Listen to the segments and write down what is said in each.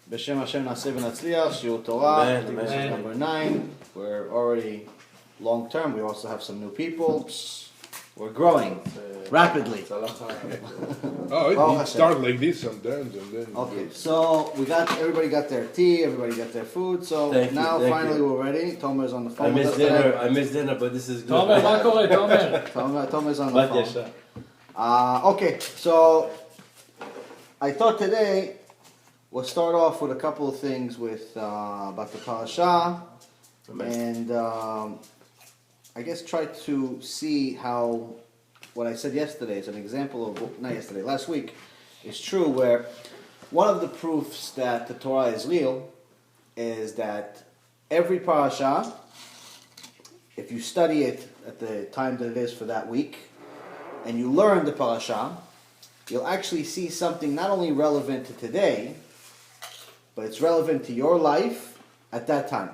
B'Shem Hashem Naseh V'Natzliach, Shiur Torah, I think this is number 9. We're already long term. We also have some new people. We're growing rapidly. It starts like this sometimes and then... Okay, so everybody got their tea, everybody got their food, so now finally we're ready. Tomer's on the phone. I missed dinner, but this is good. Tomer's on the phone. Okay, so I thought today we'll start off with a couple of things about the Parashat, and I guess try to see how what I said yesterday is an example of, last week, is true, where one of the proofs that the Torah is real is that every Parashat, if you study it at the time that it is for that week, and you learn the Parashat, you'll actually see something not only relevant to today, but it's relevant to your life at that time.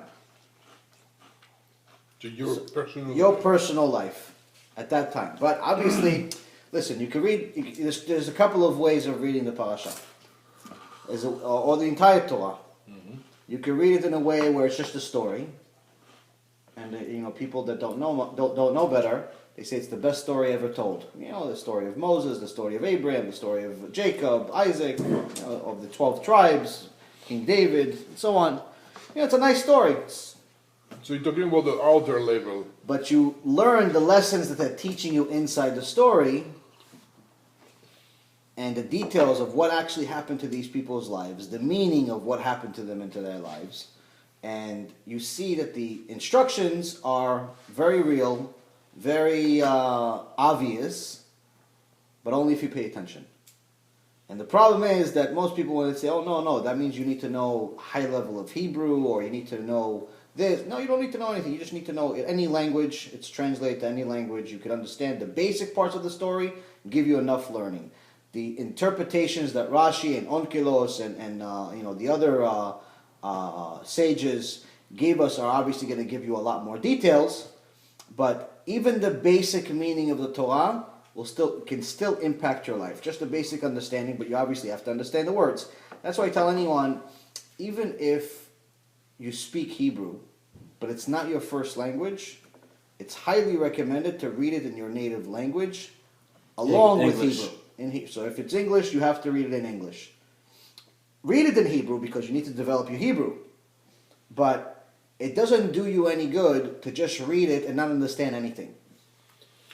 To your personal life at that time. But obviously, listen, you can read, there's a couple of ways of reading the Parashat, or the entire Torah. Mm-hmm. You can read it in a way where it's just a story, and people that don't know better, they say it's the best story ever told. The story of Moses, the story of Abraham, the story of Jacob, Isaac, of the 12 tribes, King David, and so on. It's a nice story. So you're talking about the outer level. But you learn the lessons that they're teaching you inside the story, and the details of what actually happened to these people's lives, the meaning of what happened to them into their lives. And you see that the instructions are very real, very obvious, but only if you pay attention. And the problem is that most people, when they say, oh, no, that means you need to know high level of Hebrew, or you need to know this. No, you don't need to know anything. You just need to know any language. It's translated to any language. You can understand the basic parts of the story, give you enough learning. The interpretations that Rashi and Onkelos and the other sages gave us are obviously going to give you a lot more details, but even the basic meaning of the Torah can still impact your life. Just a basic understanding, but you obviously have to understand the words. That's why I tell anyone, even if you speak Hebrew, but it's not your first language, it's highly recommended to read it in your native language along with Hebrew. So if it's English, you have to read it in English. Read it in Hebrew because you need to develop your Hebrew. But it doesn't do you any good to just read it and not understand anything.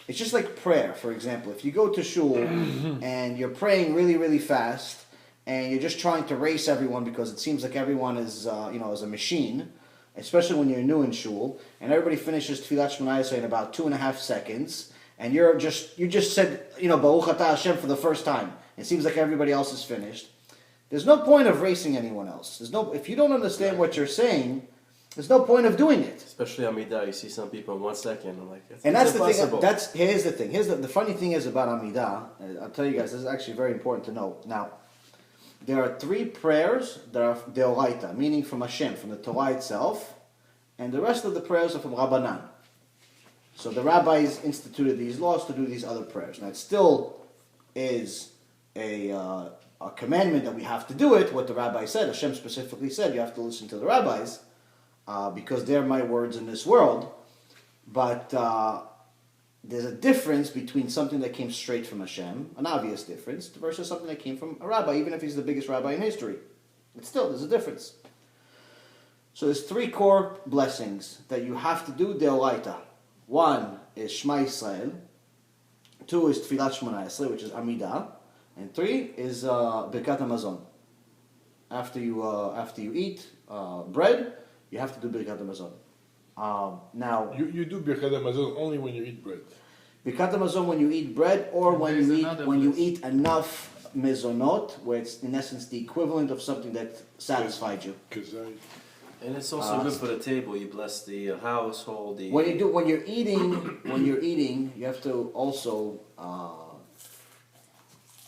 It's just like prayer, for example. If you go to shul and you're praying really, really fast, and you're just trying to race everyone because it seems like everyone is a machine, especially when you're new in shul, and everybody finishes Tfilat Shmoneh Esrei in about 2.5 seconds, and you just said, Baruch Atah Hashem for the first time. It seems like everybody else is finished. There's no point of racing anyone else. If you don't understand what you're saying, there's no point of doing it. Especially Amidah, you see some people in 1 second. I'm like, that's impossible. The thing. Here's the thing. The funny thing is about Amidah. I'll tell you guys, this is actually very important to know. Now, there are 3 prayers that are deoraita, meaning from Hashem, from the Torah itself, and the rest of the prayers are from Rabbanan. So the rabbis instituted these laws to do these other prayers. Now it still is a commandment that we have to do it, what the rabbi said. Hashem specifically said you have to listen to the rabbis, because they're my words in this world. But there's a difference between something that came straight from Hashem, an obvious difference, versus something that came from a rabbi, even if he's the biggest rabbi in history. But still, there's a difference. So there's 3 core blessings that you have to do deoraita. 1 is Shema Yisrael, 2 is Tfilat Shmoneh Esrei, which is Amidah, and 3 is Birkat HaMazon. After you eat bread, you have to do Birkat HaMazon. Now you do Birkat HaMazon only when you eat bread. Birkat HaMazon when you eat bread, or when you eat enough mezonot, where it's in essence the equivalent of something that satisfied you. And it's also good for the table. You bless the household. When you're eating, you have to also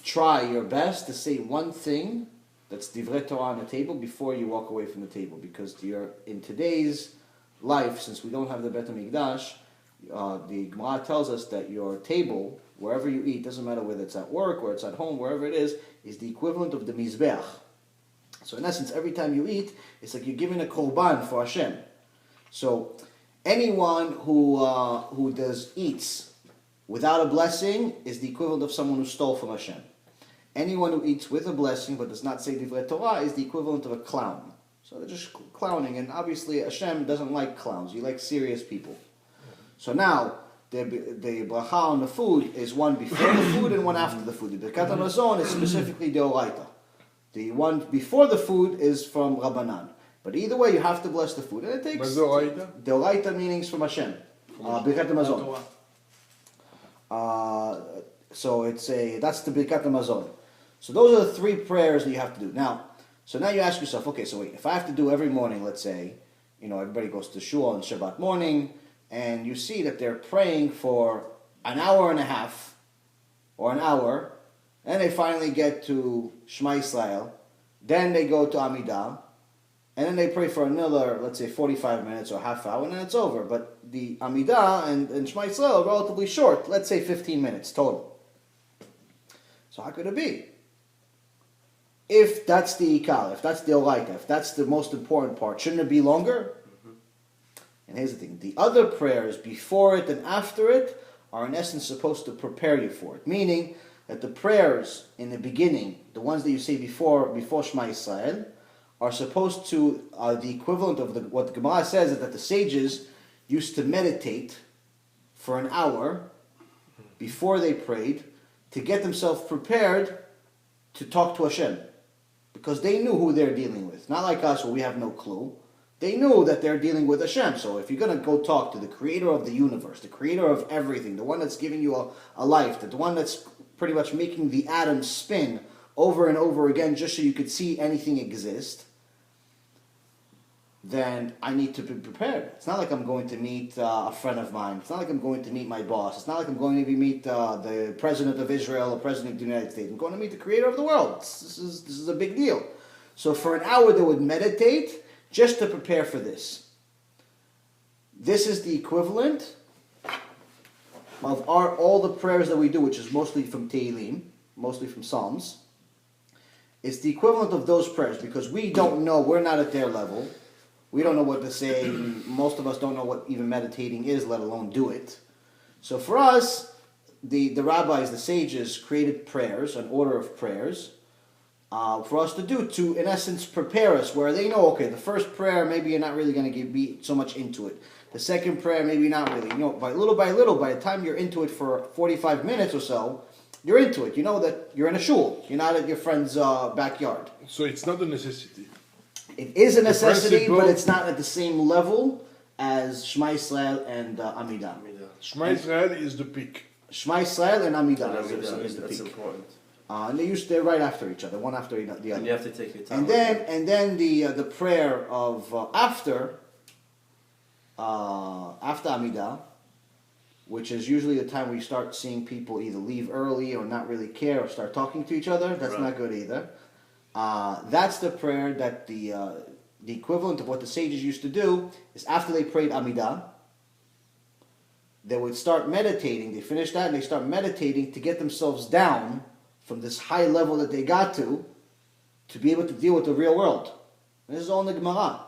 try your best to say one thing that's divrei Torah on the table before you walk away from the table, because in today's life, since we don't have the Bet HaMikdash, the Gemara tells us that your table, wherever you eat, doesn't matter whether it's at work or it's at home, wherever it is the equivalent of the Mizbeach. So in essence, every time you eat, it's like you're giving a korban for Hashem. So anyone who eats without a blessing is the equivalent of someone who stole from Hashem. Anyone who eats with a blessing but does not say Divrei Torah is the equivalent of a clown. So they're just clowning, and obviously Hashem doesn't like clowns. He likes serious people. So now, the bracha on the food is one before the food and one after the food. The Birkat HaMazon is specifically Deoraita. The one before the food is from Rabbanan. But either way, you have to bless the food. And it takes... Deoraita meanings from Hashem. Birkat HaMazon. So that's the Birkat HaMazon. So those are the three prayers that you have to do. Now you ask yourself, okay, so wait, if I have to do every morning, let's say, everybody goes to shul on Shabbat morning, and you see that they're praying for an hour and a half, or an hour, and they finally get to Shema Yisrael, then they go to Amidah, and then they pray for another, let's say, 45 minutes or half hour, and then it's over. But the Amidah and Shema Yisrael are relatively short, let's say 15 minutes total. So how could it be? If that's the Ikar, if that's the Oraita, if that's the most important part, shouldn't it be longer? Mm-hmm. And here's the thing. The other prayers before it and after it are in essence supposed to prepare you for it. Meaning that the prayers in the beginning, the ones that you say before Shema Yisrael, are supposed to, the equivalent of what the Gemara says is that the sages used to meditate for an hour before they prayed to get themselves prepared to talk to Hashem. Because they knew who they're dealing with. Not like us where we have no clue. They knew that they're dealing with Hashem. So if you're going to go talk to the creator of the universe, the creator of everything, the one that's giving you a life, the one that's pretty much making the atoms spin over and over again just so you could see anything exist, then I need to be prepared. It's not like I'm going to meet a friend of mine. It's not like I'm going to meet my boss. It's not like I'm going to meet the president of Israel or president of the United States. I'm going to meet the creator of the world. This is a big deal. So for an hour they would meditate just to prepare for this. This is the equivalent of all the prayers that we do, which is mostly from Tehillim, mostly from Psalms. It's the equivalent of those prayers because we don't know, we're not at their level. We don't know what to say. Most of us don't know what even meditating is, let alone do it. So for us, the rabbis, the sages, created prayers, an order of prayers, for us to do to, in essence, prepare us, where they know, okay, the first prayer, maybe you're not really going to be so much into it. The second prayer, maybe not really. By little, by the time you're into it for 45 minutes or so, you're into it. You know that you're in a shul. You're not at your friend's backyard. So it's not a necessity. It is a necessity, but it's not at the same level as Shema Yisrael and Amidah. Shema Yisrael is the peak. Shema Yisrael and Amidah is the That's peak. important. And they're right after each other, one after the other. And you have to take your time. And then the prayer of after Amidah, which is usually the time we start seeing people either leave early or not really care or start talking to each other. That's not good either. That's the prayer that the equivalent of what the sages used to do is after they prayed Amidah, they would start meditating. They finish that and they start meditating to get themselves down from this high level that they got to be able to deal with the real world. And this is all in the Gemara.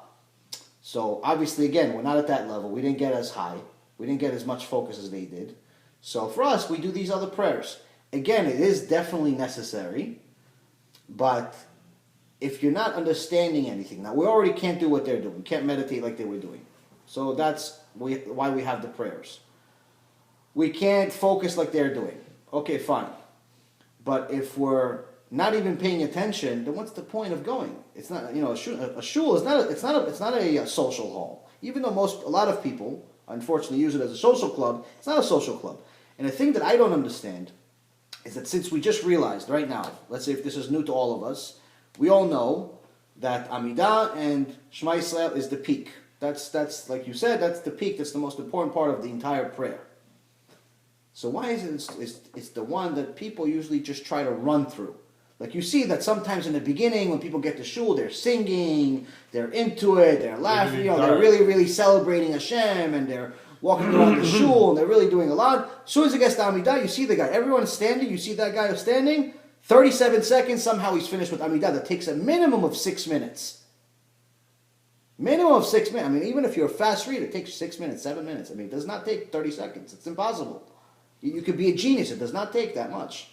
So obviously, again, we're not at that level. We didn't get as high. We didn't get as much focus as they did. So for us, we do these other prayers. Again, it is definitely necessary, but if you're not understanding anything, now we already can't do what they're doing. We can't meditate like they were doing. So that's why we have the prayers. We can't focus like they're doing. Okay, fine. But if we're not even paying attention, then what's the point of going? It's not, a shul is not a social hall. Even though a lot of people, unfortunately, use it as a social club, it's not a social club. And the thing that I don't understand is that since we just realized right now, let's say if this is new to all of us, we all know that Amidah and Shema Yisrael is the peak. That's like you said, that's the peak. That's the most important part of the entire prayer. So why is it it's the one that people usually just try to run through? Like you see that sometimes in the beginning when people get to shul, they're singing, they're into it, they're laughing, they're really, really celebrating Hashem, and they're walking around the shul, and they're really doing a lot. As soon as it gets to Amidah, you see the guy. Everyone's standing, you see that guy standing, 37 seconds, somehow he's finished with Amidah. That takes a minimum of 6 minutes. Minimum of 6 minutes. I mean, even if you're a fast reader, it takes 6 minutes, 7 minutes. I mean, it does not take 30 seconds. It's impossible. You could be a genius. It does not take that much.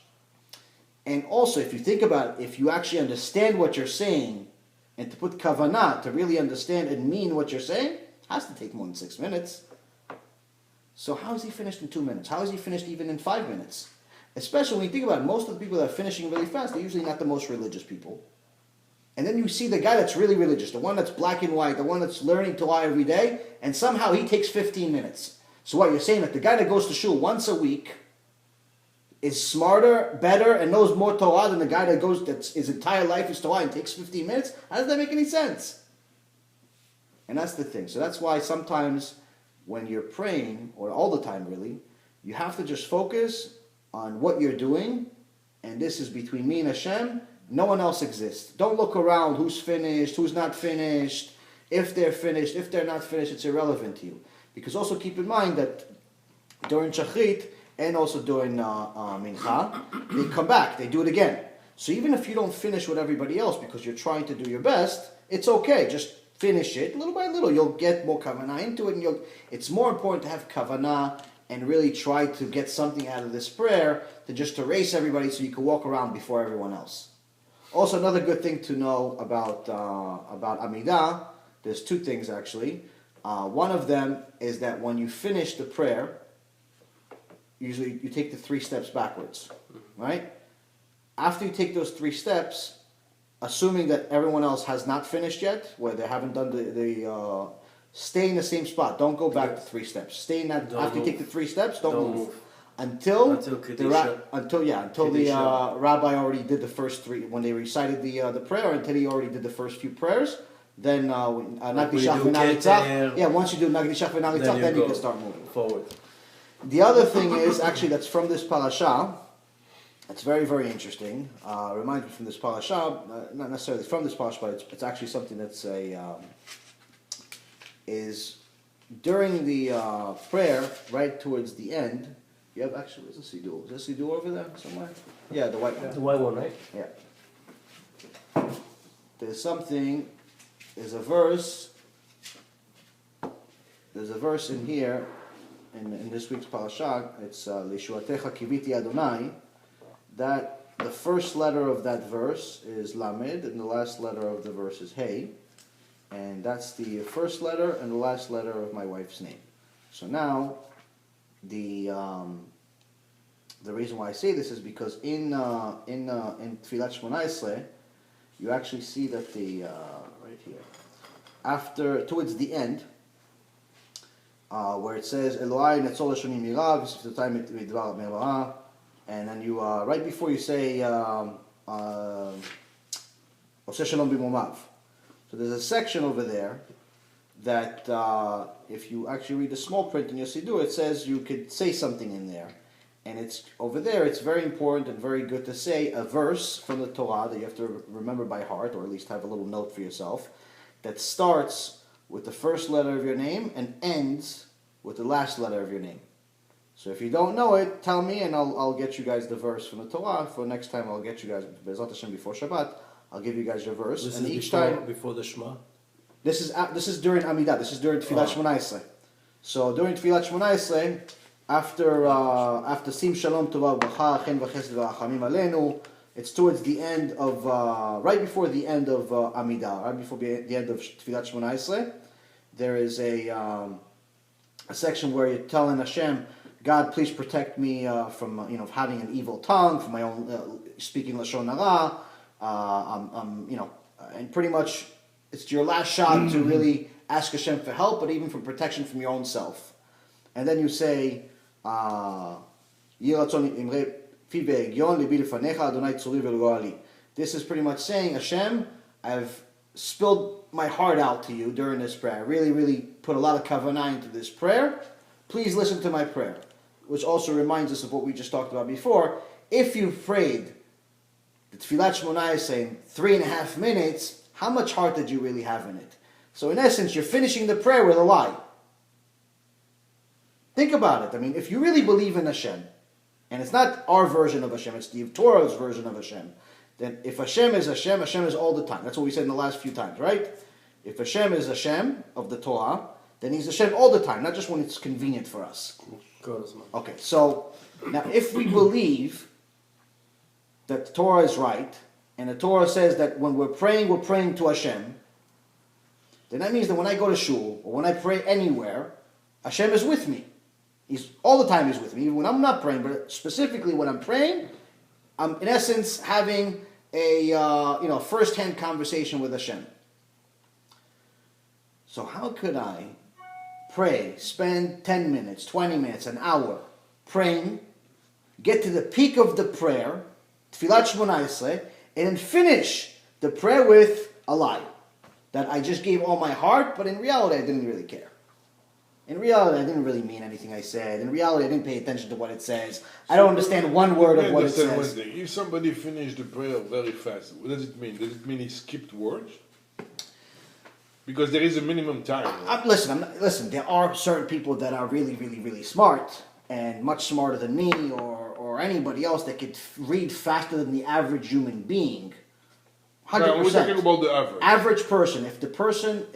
And also, if you think about it, if you actually understand what you're saying, and to put kavanah, to really understand and mean what you're saying, it has to take more than 6 minutes. So how is he finished in 2 minutes? How is he finished even in 5 minutes? Especially when you think about it, most of the people that are finishing really fast, they're usually not the most religious people. And then you see the guy that's really religious, the one that's black and white, the one that's learning Torah every day, and somehow he takes 15 minutes. So what you're saying, that the guy that goes to shul once a week is smarter, better, and knows more Torah than the guy that goes, that's his entire life is Torah and takes 15 minutes? How does that make any sense? And that's the thing. So that's why sometimes when you're praying, or all the time really, you have to just focus on what you're doing, and this is between me and Hashem. No one else exists. Don't look around who's finished, who's not finished, if they're finished, if they're not finished, it's irrelevant to you. Because also keep in mind that during Shachrit and also during Mincha, they come back, they do it again. So even if you don't finish with everybody else because you're trying to do your best, it's okay. Just finish it little by little. You'll get more kavanah into it, and it's more important to have kavanah and really try to get something out of this prayer than just to race everybody so you can walk around before everyone else. Also, another good thing to know about Amidah, there's two things actually. One of them is that when you finish the prayer, usually you take the 3 steps backwards, right? After you take those 3 steps, assuming that everyone else has not finished yet, where they haven't done stay in the same spot. Don't go back to 3 steps. Stay in that. After you take the 3 steps, don't move. Until the rabbi already did the first 3, when they recited the prayer, until he already did the first few prayers. Then once you do Nagdishach v'Nalitzach, then you can start moving forward. The other thing is actually that's from this parasha. It's very, very interesting. Reminds me from this parasha, not necessarily from this parasha, but it's actually something that's is during the prayer, right towards the end. You have actually, where's the siddur? Is there a siddur over there somewhere? Yeah, the white one. The white one, right? Yeah. There's a verse in here, in this week's Parashat. It's Lishuatecha kiviti Adonai, that the first letter of that verse is Lamed, and the last letter of the verse is Hey. And that's the first letter and the last letter of my wife's name. So now, the reason why I say this is because in Tfilat Shmona Esrei, you actually see that right here, towards the end, where it says Eloi Netzol Hashonim Mirav V'Siftotai Midvar Merah, and then you right before you say Oseh Shalom B'Momav. So there's a section over there that if you actually read the small print in your siddur, it says you could say something in there. And it's over there, it's very important and very good to say a verse from the Torah that you have to remember by heart, or at least have a little note for yourself, that starts with the first letter of your name and ends with the last letter of your name. So if you don't know it, tell me and I'll get you guys the verse from the Torah. For next time I'll get you guys, Be'ezrat Hashem, before Shabbat, I'll give you guys your verse. This and is each before the Shema? This is during Amidah. This is during Tfilat Shmona Esrei. So during Tfilat Shmona Esrei, after Sim Shalom Tova Bracha Chen V'Chesed V'Rachamim Aleinu, it's towards the end of right before the end of Amidah, right before the end of Tfilat Shmona Esrei. There is a section where you're telling Hashem, God, please protect me from having an evil tongue, from my own speaking lashon hara. And pretty much it's your last shot to really ask Hashem for help, but even for protection from your own self. And then you say, this is pretty much saying, Hashem, I've spilled my heart out to you during this prayer. I really, really put a lot of kavanah into this prayer. Please listen to my prayer. Which also reminds us of what we just talked about before. If you prayed the Tfilat Shmona Esrei in 3.5 minutes, how much heart did you really have in it? So in essence, you're finishing the prayer with a lie. Think about it. I mean, if you really believe in Hashem, and it's not our version of Hashem, it's the Torah's version of Hashem, then if Hashem is Hashem, Hashem is all the time. That's what we said in the last few times, right? If Hashem is Hashem of the Torah, then He's Hashem all the time, not just when it's convenient for us. Okay, so now if we believe that the Torah is right, and the Torah says that when we're praying to Hashem, then that means that when I go to shul, or when I pray anywhere, Hashem is with me. He's all the time He's with me, even when I'm not praying, but specifically when I'm praying, I'm in essence having a first-hand conversation with Hashem. So how could I pray, spend 10 minutes, 20 minutes, an hour praying, get to the peak of the prayer, Tfilat Shmona Esrei, and then finish the prayer with a lie? That I just gave all my heart, but in reality I didn't really care. In reality I didn't really mean anything I said. In reality I didn't pay attention to what it says. I don't understand one word of what it says. One thing. If somebody finished the prayer very fast, what does it mean? Does it mean he skipped words? Because there is a minimum time. Listen, there are certain people that are really, really, really smart, and much smarter than me or anybody else that could read faster than the average human being. 100%. Right, we're talking about the average. Average person. If the person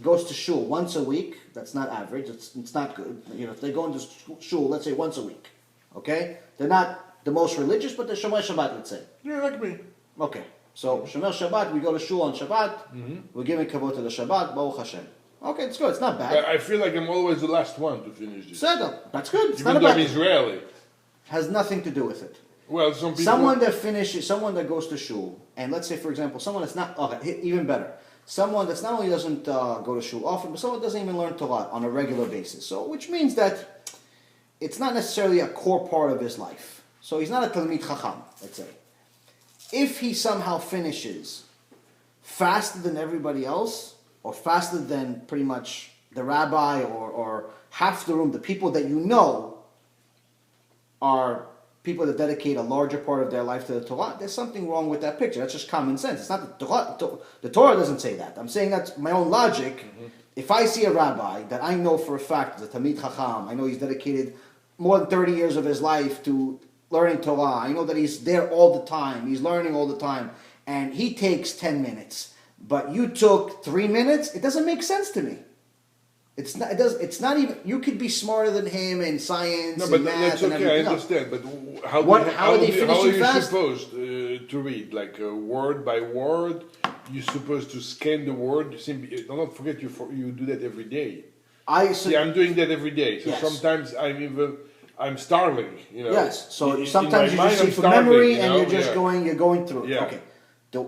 goes to shul once a week, that's not average. It's not good. If they go into shul, let's say once a week, okay, they're not the most religious, but they're Shomer Shabbat, let's say. Yeah, like me. Okay, so Shomer Shabbat, we go to shul on Shabbat. We're giving kavod to the Shabbat. Baruch Hashem. Okay, it's good. It's not bad. I feel like I'm always the last one to finish this. That's good. It's Even not though bad. I'm Israeli. Has nothing to do with it. Well, some people. Someone that goes to shul, and let's say, for example, someone that's not, even better, someone that's not only doesn't go to shul often, but someone that doesn't even learn Torah on a regular basis. So, which means that it's not necessarily a core part of his life. So he's not a Talmid Chacham, let's say. If he somehow finishes faster than everybody else, or faster than pretty much the rabbi or half the room, the people that you know are people that dedicate a larger part of their life to the Torah, there's something wrong with that picture. That's just common sense. It's not the Torah. The Torah doesn't say that. I'm saying that's my own logic. If I see a rabbi that I know for a fact is a Talmid Chacham, I know he's dedicated more than 30 years of his life to learning Torah, I know that he's there all the time, he's learning all the time, and he takes 10 minutes, but you took 3 minutes, it doesn't make sense to me. It's not even. You could be smarter than him in science and math and everything else. I understand. But how are you supposed to read? Like word by word? You're supposed to scan the word. Don't forget you do that every day. I'm doing that every day. So sometimes I'm starving. Yes. So sometimes you just see from memory and you're just going through it. Yeah. Okay.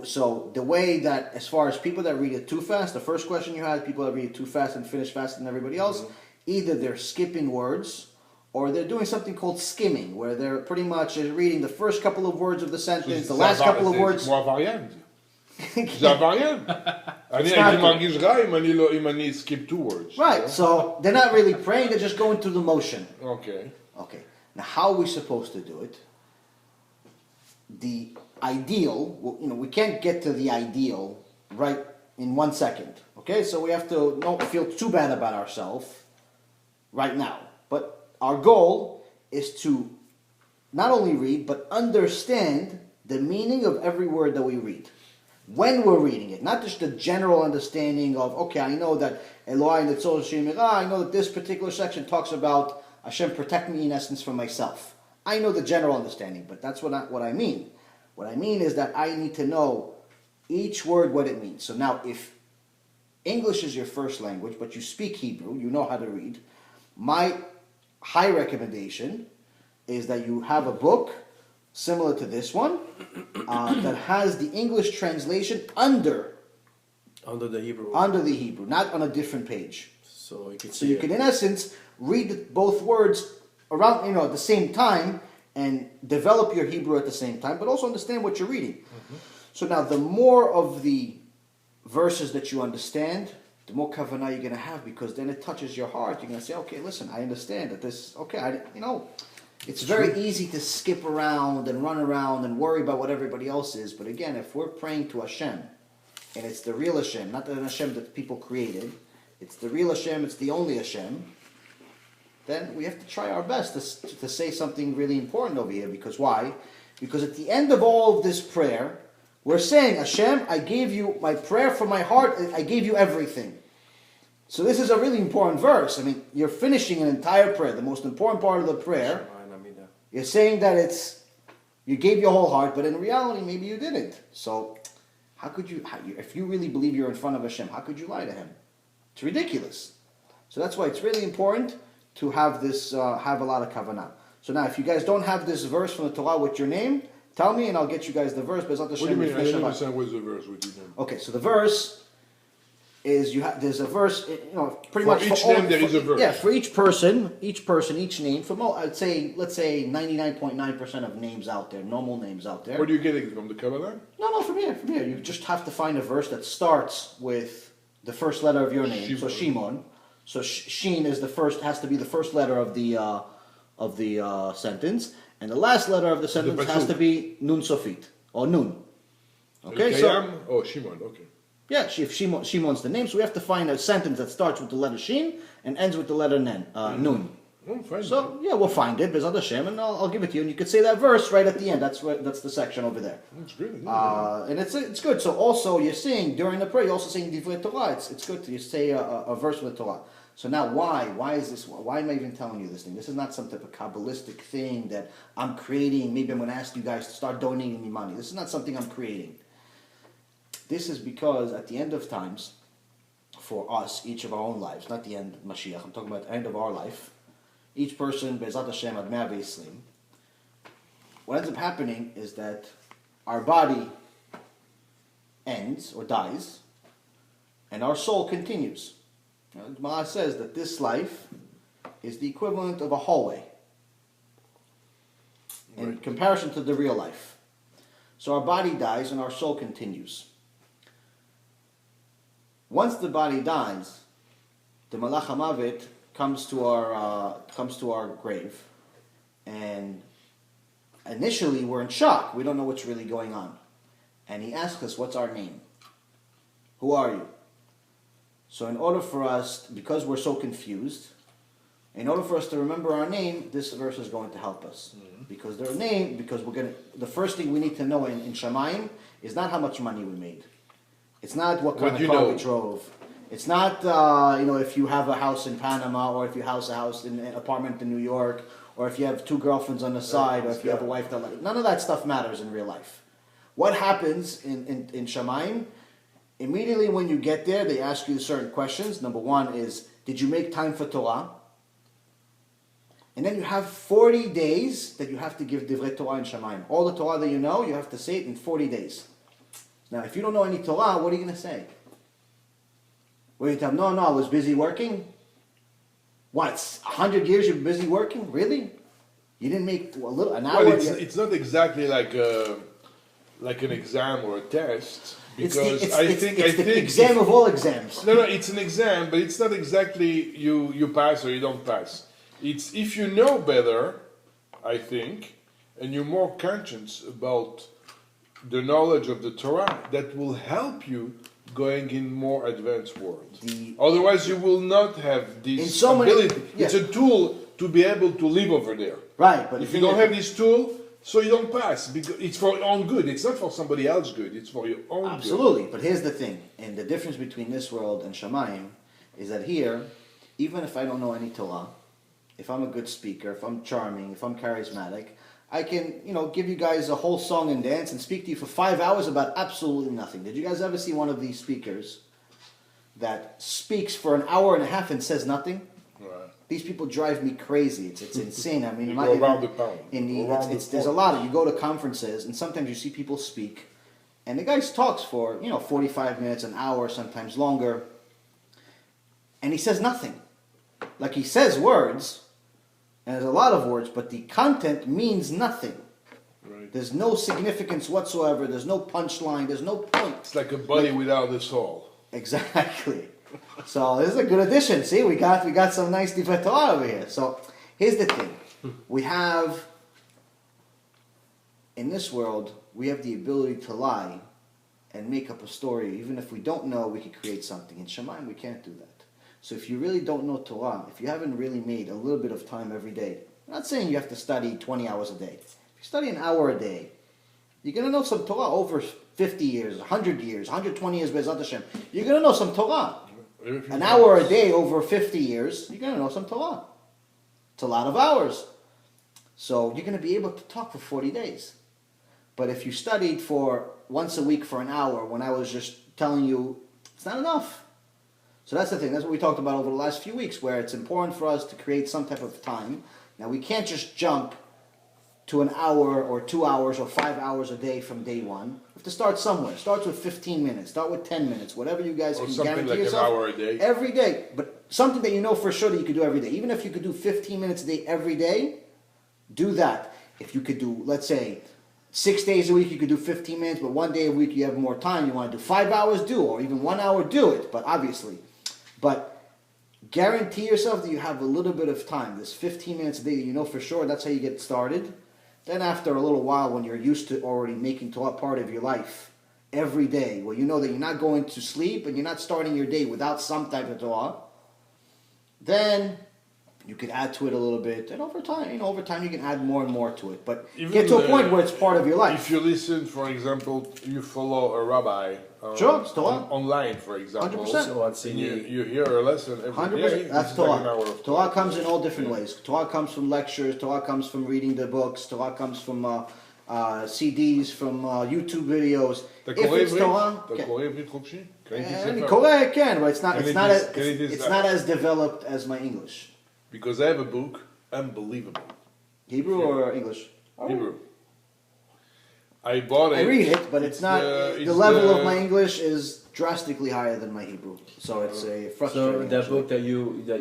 So the way that, as far as people that read it too fast, the first question you had, people that read it too fast and finish faster than everybody else, either they're skipping words or they're doing something called skimming, where they're pretty much reading the first couple of words of the sentence, the last couple of words. זה הווריאנט. זה הווריאנט. אני הייתי מרגיש רע אם אני skip 2 words. Right, so they're not really praying, they're just going through the motion. Okay. Now how are we supposed to do it? The ideal, we can't get to the ideal right in 1 second. Okay, so we have to not feel too bad about ourselves right now. But our goal is to not only read, but understand the meaning of every word that we read. When we're reading it, not just the general understanding of, okay, I know that Eloi Netzor Shemira, I know that this particular section talks about Hashem protect me in essence from myself. I know the general understanding, but that's what I mean. What I mean is that I need to know each word what it means. So now if English is your first language, but you speak Hebrew, you know how to read, my high recommendation is that you have a book similar to this one that has the English translation under the Hebrew. Under the Hebrew, not on a different page. So you can in essence read both words around at the same time and develop your Hebrew at the same time, but also understand what you're reading. So now the more of the verses that you understand, the more kavanah you're going to have, because then it touches your heart. You're going to say, okay, listen, I understand that this, it's very easy to skip around and run around and worry about what everybody else is. But again, if we're praying to Hashem, and it's the real Hashem, not the Hashem that people created, it's the real Hashem, it's the only Hashem, then we have to try our best to say something really important over here. Because why? Because at the end of all of this prayer, we're saying, Hashem, I gave you my prayer from my heart, I gave you everything. So this is a really important verse. I mean, you're finishing an entire prayer, the most important part of the prayer. You're saying that you gave your whole heart, but in reality, maybe you didn't. So how could you, if you really believe you're in front of Hashem, how could you lie to Him? It's ridiculous. So that's why it's really important to have this, have a lot of kavanah. So now, if you guys don't have this verse from the Torah with your name, tell me and I'll get you guys the verse. What do you mean? I don't understand what's the verse with your name. Okay, so the verse is there's a verse, pretty much for each name there is a verse. Yeah, for each person, each name. Let's say 99.9% of names out there, normal names out there. Where do you get it from? The Kabbalah? No, from here. You just have to find a verse that starts with the first letter of your name. Shimon. So Shimon. So Shin is has to be the first letter of the sentence, and the last letter of the sentence has to be Nun Sofit or Nun. Okay, so Shimon. Okay. Yeah, if Shimon's the name, so we have to find a sentence that starts with the letter Shin and ends with the letter Nun. So yeah, we'll find it, Bezat Hashem, and I'll give it to you, and you could say that verse right at the end. That's the section over there. That's good. And it's good. So also you're saying during the prayer, you're also saying Divrei Torah. It's good to say a verse with Torah. So now why is this? Why am I even telling you this thing? This is not some type of Kabbalistic thing that I'm creating. Maybe I'm going to ask you guys to start donating me money. This is not something I'm creating. This is because at the end of times, for us, each of our own lives, not the end of Mashiach, I'm talking about the end of our life, each person, Be'ezat Hashem, Ad Mea V'Yislim, what ends up happening is that our body ends or dies, and our soul continues. Now, the Gemara says that this life is the equivalent of a hallway in comparison to the real life. So our body dies and our soul continues. Once the body dies, the Malach HaMavet comes to our grave, and initially we're in shock. We don't know what's really going on, and he asks us, "What's our name? Who are you?" So in order for us, because we're so confused, in order for us to remember our name, this verse is going to help us. Because the first thing we need to know in Shamayim is not how much money we made. It's not what kind of car we drove. It's not, if you have a house in Panama, or if you have a house in an apartment in New York, or if you have 2 girlfriends on the side, or if you have a wife none of that stuff matters in real life. What happens in Shamayim? Immediately when you get there, they ask you certain questions. Number 1 is, did you make time for Torah? And then you have 40 days that you have to give Divrei Torah in Shamayim. All the Torah that you know, you have to say it in 40 days. Now, if you don't know any Torah, what are you going to say? Well, you tell them, no, I was busy working. What, 100 years you've been busy working? Really? You didn't make an hour? Well, it's not exactly like an exam or a test. Because I think the exam of all exams. No, it's an exam, but it's not exactly you pass or you don't pass. It's if you know better, I think, and you're more conscious about the knowledge of the Torah, that will help you going in more advanced world. Otherwise, you will not have this ability. It's a tool to be able to live over there. Right, but if you don't have this tool, so you don't pass, because it's for your own good. It's not for somebody else's good. It's for your own good. Absolutely, but here's the thing. And the difference between this world and Shamayim is that here, even if I don't know any Torah, if I'm a good speaker, if I'm charming, if I'm charismatic, I can, give you guys a whole song and dance and speak to you for 5 hours about absolutely nothing. Did you guys ever see one of these speakers that speaks for an hour and a half and says nothing? Right. These people drive me crazy. It's insane. I mean, you go around the pound. There's a lot of, you go to conferences and sometimes you see people speak, and the guy talks for 45 minutes, an hour, sometimes longer, and he says nothing. Like, he says words, and there's a lot of words, but the content means nothing. Right. There's no significance whatsoever. There's no punchline. There's no point. It's like a body without a soul. Exactly. So this is a good addition. See, we got some nice Divrei Torah over here. So here's the thing: we have in this world, we have the ability to lie and make up a story. Even if we don't know, we can create something. In Shamayim, we can't do that. So if you really don't know Torah, if you haven't really made a little bit of time every day, I'm not saying you have to study 20 hours a day. If you study an hour a day, you're going to know some Torah over 50 years, 100 years, 120 years, Be'ezrat Hashem. You're going to know some Torah. An hour a day over 50 years, you're going to know some Torah. It's a lot of hours. So you're going to be able to talk for 40 days. But if you studied for once a week for an hour, when I was just telling you, it's not enough. So that's the thing. That's what we talked about over the last few weeks, where it's important for us to create some type of time. Now, we can't just jump to an hour or 2 hours or 5 hours a day from day one. You have to start somewhere. Start with 15 minutes. Start with 10 minutes. Whatever you guys can guarantee like yourself. An hour a day. Every day. But something that you know for sure that you could do every day. Even if you could do 15 minutes a day every day, do that. If you could do, let's say, 6 days a week, you could do 15 minutes, but 1 day a week you have more time. You want to do 5 hours, do, or even 1 hour, do it. But obviously. But guarantee yourself that you have a little bit of time. This 15 minutes a day that you know for sure, that's how you get started. Then after a little while, when you're used to already making Torah part of your life every day, where you know that you're not going to sleep and you're not starting your day without some type of Torah, then you could add to it a little bit. And over time, you can add more and more to it. But Even get to a point where it's part of your life. If you listen, for example, you follow a rabbi Sure, it's Torah. online, for example. 100%. So on CD. You hear a lesson every 100%. day. That's this is like an Torah. hour of Torah comes in all different ways. Torah comes from lectures. Torah comes from reading the books. Torah comes from CDs, from YouTube videos. אתה If קורא it's עברית? Torah, אתה קורא עברית חופשי? קראתי אני ספר. קורא, כן, but it's not And not as developed as my English. Because I have a book, unbelievable. Hebrew or English? Hebrew. I bought it. I read it, but it's not. The level of my English is drastically higher than my Hebrew, so it's a frustrating. So that book that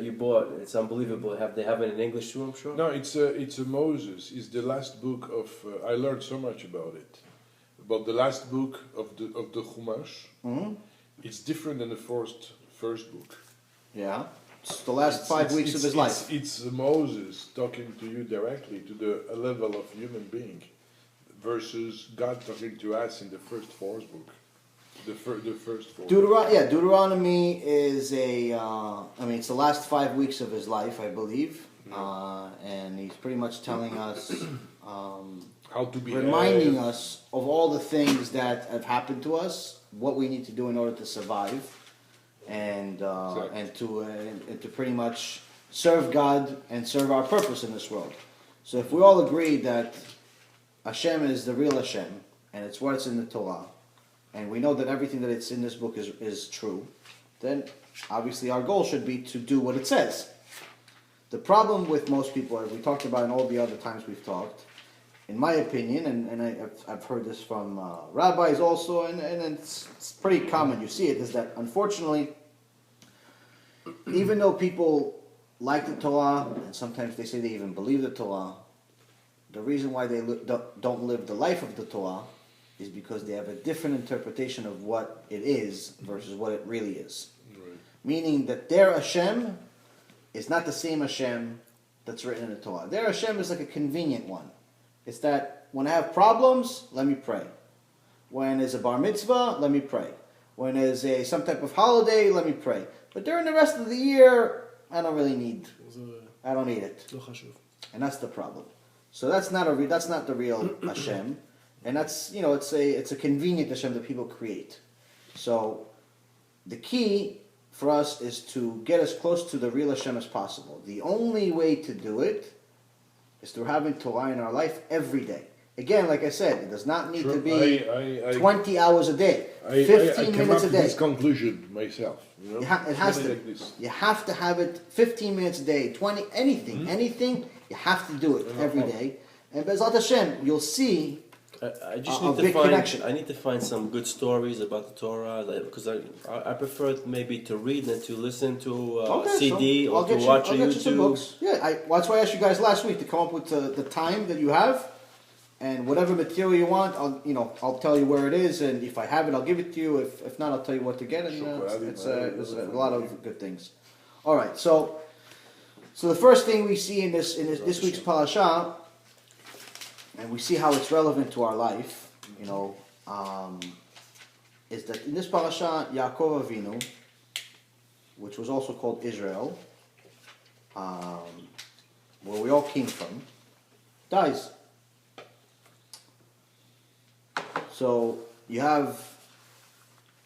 you bought, it's unbelievable. They have it in English too, I'm sure. No, it's a Moses. It's the last book of. I learned so much about it, about the last book of the Chumash. Mm-hmm. It's different than the first book. Yeah, it's the last 5 weeks of his life. It's Moses talking to you directly, to the level of human being, versus God talking to us in the first book. The first four. Deuteronomy is it's the last 5 weeks of his life, I believe, and he's pretty much telling us, how to be, reminding us of all the things that have happened to us, what we need to do in order to survive, and to pretty much serve God and serve our purpose in this world. So if we all agree that Hashem is the real Hashem, and it's what's in the Torah, and we know that everything that it's in this book is true, then obviously our goal should be to do what it says. The problem with most people, as we talked about in all the other times we've talked, in my opinion, and I've heard this from rabbis also, and it's pretty common, you see it, is that unfortunately, even though people like the Torah, and sometimes they say they even believe the Torah, the reason why they don't live the life of the Torah is because they have a different interpretation of what it is versus what it really is. Right. Meaning that their Hashem is not the same Hashem that's written in the Torah. Their Hashem is like a convenient one. It's that when I have problems, let me pray. When there's a bar mitzvah, let me pray. When there's some type of holiday, let me pray. But during the rest of the year, I don't need it. And that's the problem. So that's not the real Hashem, and that's it's a convenient Hashem that people create. So the key for us is to get as close to the real Hashem as possible. The only way to do it is through having Torah in our life every day. Again, like I said, it does not need to be 20 hours a day, 15 minutes a day. This conclusion myself. It has to. Like this. You have to have it 15 minutes a day, 20, anything. You have to do it every day, and Be'ezrat Hashem, you'll see. I just a need to big find. connection. I need to find some good stories about the Torah, because I prefer maybe to read than to listen to CD or to watch a YouTube. Some books. Yeah, that's why I asked you guys last week to come up with the time that you have, and whatever material you want. I'll tell you where it is, and if I have it, I'll give it to you. If not, I'll tell you what to get. And there's a lot of good things. All right, so the first thing we see in this week's parasha, and we see how it's relevant to our life, is that in this parasha, Yaakov Avinu which was also called Israel, where we all came from, dies. So you have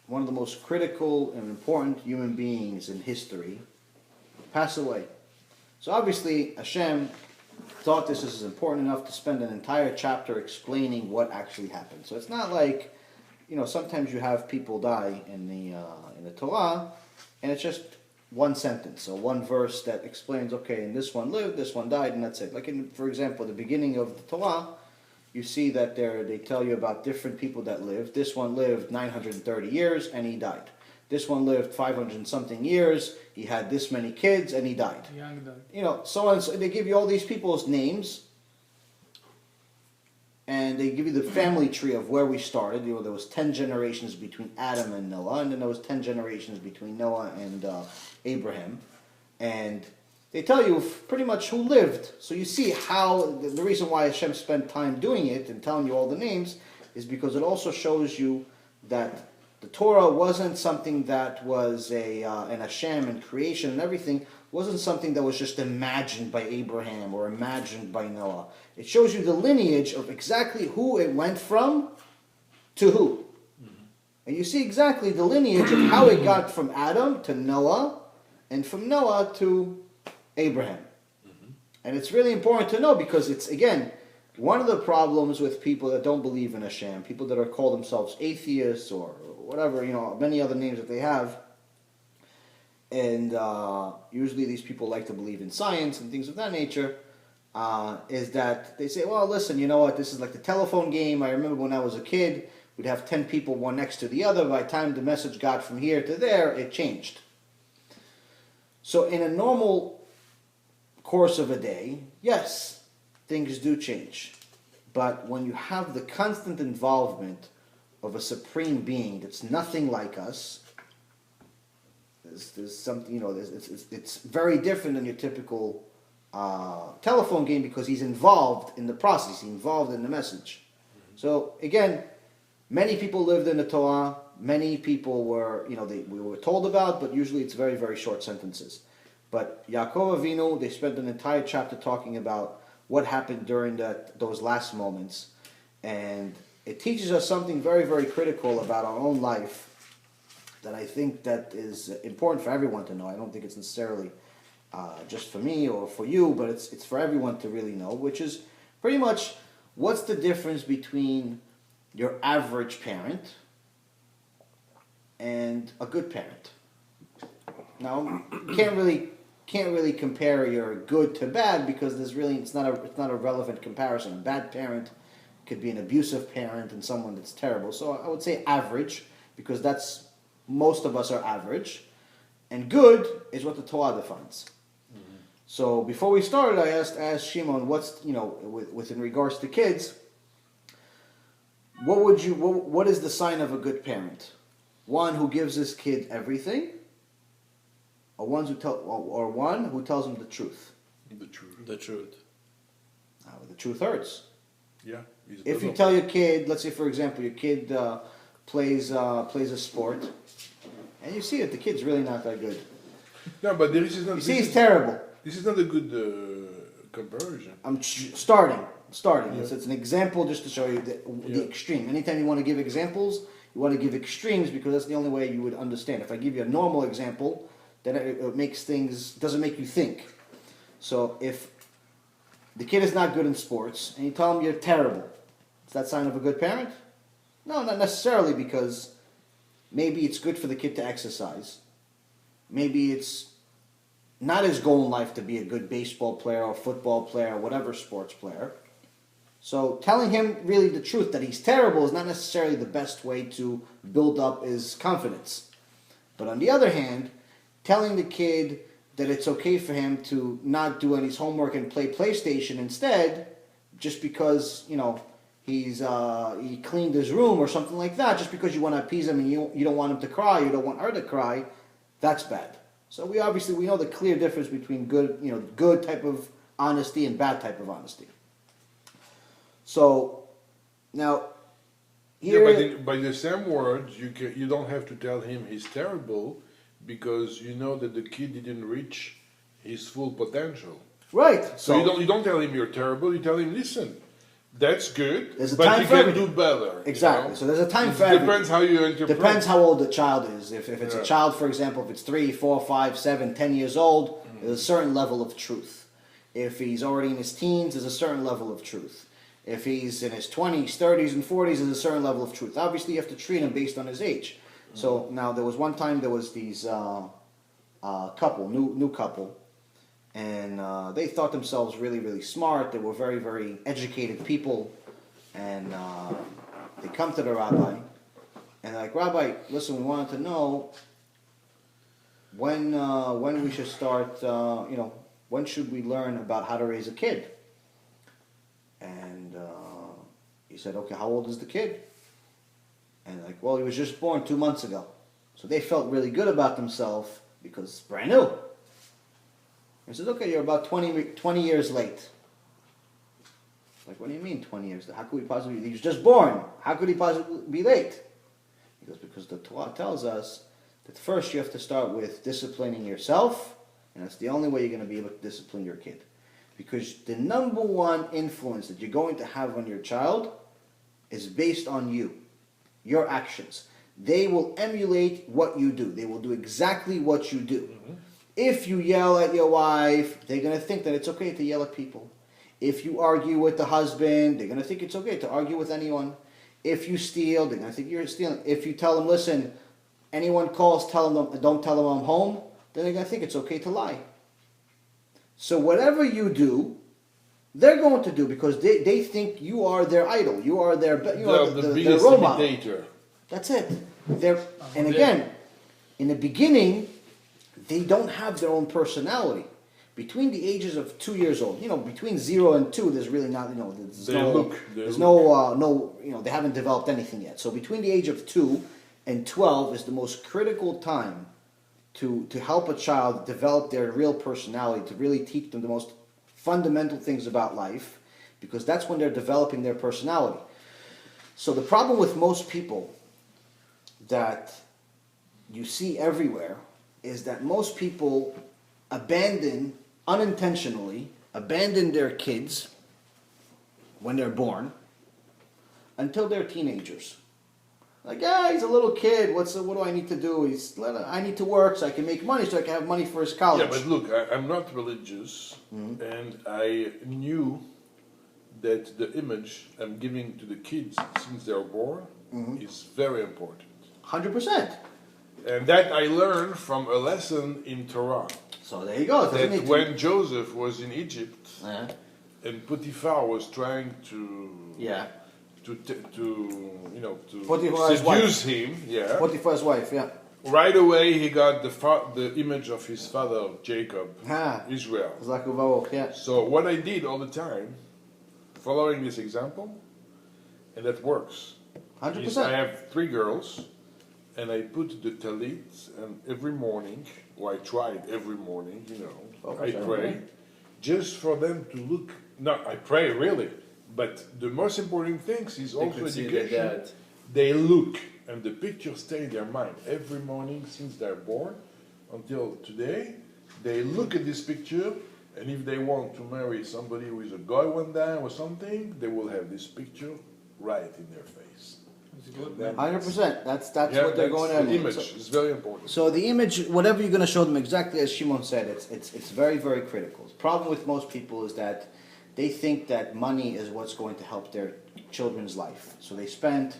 one of the most critical and important human beings in history pass away. So obviously Hashem thought this is important enough to spend an entire chapter explaining what actually happened. So it's not like, sometimes you have people die in the Torah, and it's just one sentence or one verse that explains, okay, and this one lived, this one died, and that's it. Like for example, the beginning of the Torah, you see that they tell you about different people that lived. This one lived 930 years and he died. This one lived 500 and something years. He had this many kids and he died. Young died. So on. So they give you all these people's names, and they give you the family tree of where we started. There was 10 generations between Adam and Noah, and then there was 10 generations between Noah and Abraham, and they tell you pretty much who lived. So you see how the reason why Hashem spent time doing it and telling you all the names is because it also shows you that the Torah wasn't something that was an Hashem and creation and everything, wasn't something that was just imagined by Abraham or imagined by Noah. It shows you the lineage of exactly who it went from to who. And you see exactly the lineage of how it got from Adam to Noah, and from Noah to Abraham. And it's really important to know because it's, again, one of the problems with people that don't believe in Hashem, people that are called themselves atheists or whatever, many other names that they have. And usually these people like to believe in science and things of that nature, is that they say, well, listen, you know what, this is like the telephone game. I remember when I was a kid, we'd have 10 people one next to the other. By the time the message got from here to there, it changed. So in a normal course of a day, yes, things do change. But when you have the constant involvement of a supreme being that's nothing like us, there's something, it's very different than your typical telephone game because he's involved in the process, he's involved in the message. So again, many people lived in the Torah, many people were, we were told about, but usually it's very, very short sentences. But Yaakov Avinu, they spent an entire chapter talking about what happened during those last moments. And it teaches us something very, very critical about our own life that I think that is important for everyone to know. I don't think it's necessarily just for me or for you, but it's for everyone to really know, which is pretty much what's the difference between your average parent and a good parent. Now, you can't really compare your good to bad because it's not a relevant comparison. A bad parent could be an abusive parent and someone that's terrible. So I would say average because most of us are average, and good is what the Torah defines. Mm-hmm. So before we started, I asked Shimon, what's in regards to kids, what is the sign of a good parent? One who gives his kid everything, or one who tells him the truth. The truth. The truth. The truth hurts. Yeah. If you tell your kid, let's say for example, your kid plays a sport, and you see that the kid's really not that good. No, but this is not. You see, he's terrible. This is not a good comparison. I'm starting. Yeah. It's an example just to show you the extreme. Anytime you want to give examples, you want to give extremes because that's the only way you would understand. If I give you a normal example, then it doesn't make you think. So if the kid is not good in sports and you tell him you're terrible, is that a sign of a good parent? No, not necessarily, because maybe it's good for the kid to exercise. Maybe it's not his goal in life to be a good baseball player or football player or whatever sports player. So telling him really the truth that he's terrible is not necessarily the best way to build up his confidence. But on the other hand, telling the kid that it's okay for him to not do any homework and play PlayStation instead, just because, he cleaned his room or something like that, just because you want to appease him and you don't want him to cry, you don't want her to cry, that's bad. So we know the clear difference between good type of honesty and bad type of honesty. So now here, by the same words, you don't have to tell him he's terrible, because you know that the kid didn't reach his full potential. Right. So you don't tell him you're terrible. You tell him, listen, that's good, there's a but time you for can everything. do better. Exactly. You know? So there's a time for It everything. depends how you interpret. Depends how old the child is. If it's a child, for example, if it's 3, 4, 5, 7, 10 years old, there's a certain level of truth. If he's already in his teens, there's a certain level of truth. If he's in his 20s, 30s, and 40s, there's a certain level of truth. Obviously, you have to treat him based on his age. So now there was one time there was these couple, new couple, and they thought themselves really, really smart. They were very, very educated people, and they come to the rabbi, and they're like, Rabbi, listen, we wanted to know when we should start, when should we learn about how to raise a kid? And he said, okay, how old is the kid? And like, well, he was just born 2 months ago. So they felt really good about themselves because it's brand new. He says, okay, you're about 20 years late. Like, what do you mean 20 years late? How could we possibly, he was just born. How could he possibly be late? He goes, because the Torah tells us that first you have to start with disciplining yourself, and that's the only way you're going to be able to discipline your kid. Because the number one influence that you're going to have on your child is based on you, your actions. They will emulate what you do. They will do exactly what you do. Mm-hmm. If you yell at your wife, they're going to think that it's okay to yell at people. If you argue with the husband, they're going to think it's okay to argue with anyone. If you steal, they're going to think you're stealing. If you tell them, listen, anyone calls, don't tell them I'm home, then they're going to think it's okay to lie. So whatever you do, they're going to do because they think you are their idol. You are their biggest role model. imitator. That's it. And again, in the beginning, they don't have their own personality. Between the ages of 2 years old, between 0 and 2, there's really not, they haven't developed anything yet. So between the age of 2 and 12 is the most critical time to help a child develop their real personality, to really teach them the most fundamental things about life, because that's when they're developing their personality. So the problem with most people that you see everywhere is that most people unintentionally abandon their kids when they're born until they're teenagers. Like, he's a little kid. What do I need to do? I need to work so I can make money, so I can have money for his college. Yeah, but look, I'm not religious, and I knew that the image I'm giving to the kids since they're born is very important. 100%. And that I learned from a lesson in Torah. So there you go. That when Joseph was in Egypt, and Potiphar was trying to seduce him, Potiphar's wife, right away he got the image of his father Jacob, Israel. So what I did all the time, following this example, and that works. 100%. I have 3 girls, and I put the talit, and every morning, or I tried every morning, I pray, just for them to look. No, I pray really, but the most important thing is also education. They look, and the picture stay in their mind every morning since they're born until today. They look at this picture, and if they want to marry somebody who is a guy one day or something, they will have this picture right in their face. 100%. That's what they're going to. The image is very important. So the image, whatever you're going to show them, exactly as Shimon said, it's very, very critical. The problem with most people is that they think that money is what's going to help their children's life. So they spend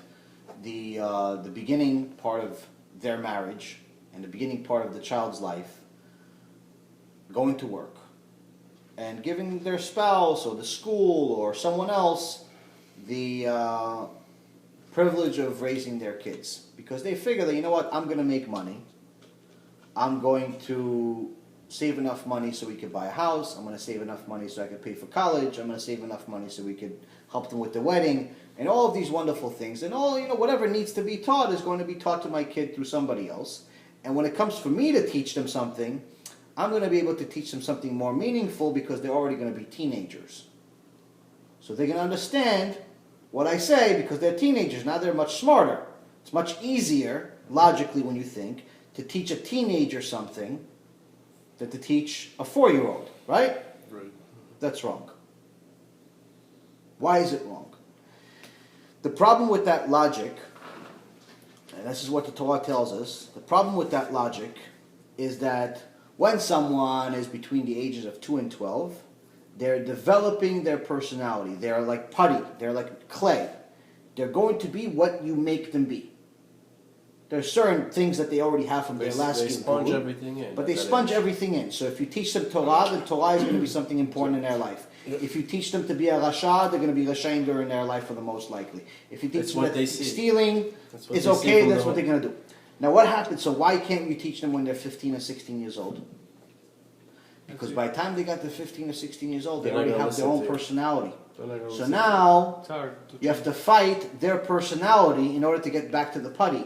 the beginning part of their marriage and the beginning part of the child's life going to work and giving their spouse or the school or someone else the privilege of raising their kids, because they figure that, I'm going to make money. I'm going to save enough money so we could buy a house. I'm going to save enough money so I could pay for college. I'm going to save enough money so we could help them with the wedding and all of these wonderful things. And all, whatever needs to be taught is going to be taught to my kid through somebody else. And when it comes for me to teach them something, I'm going to be able to teach them something more meaningful because they're already going to be teenagers. So they're going to understand what I say because they're teenagers. Now they're much smarter. It's much easier, logically when you think, to teach a teenager something than to teach a 4-year-old, right? Right. That's wrong. Why is it wrong? The problem with that logic, and this is what the Torah tells us, the problem with that logic is that when someone is between the ages of 2 and 12, they're developing their personality. They're like putty. They're like clay. They're going to be what you make them be. There are certain things that they already have from their last They sponge everything in. But they sponge everything in. So if you teach them Torah, then Torah is going to be something important in their life. If you teach them to be a Rasha, they're going to be Rashaim during their life for the most likely. If you teach them that stealing is okay, that's what they're going to do. Now what happens? So why can't you teach them when they're 15 or 16 years old? Because by the time they got to 15 or 16 years old, they already have their own personality. So now you have to fight their personality in order to get back to the putty.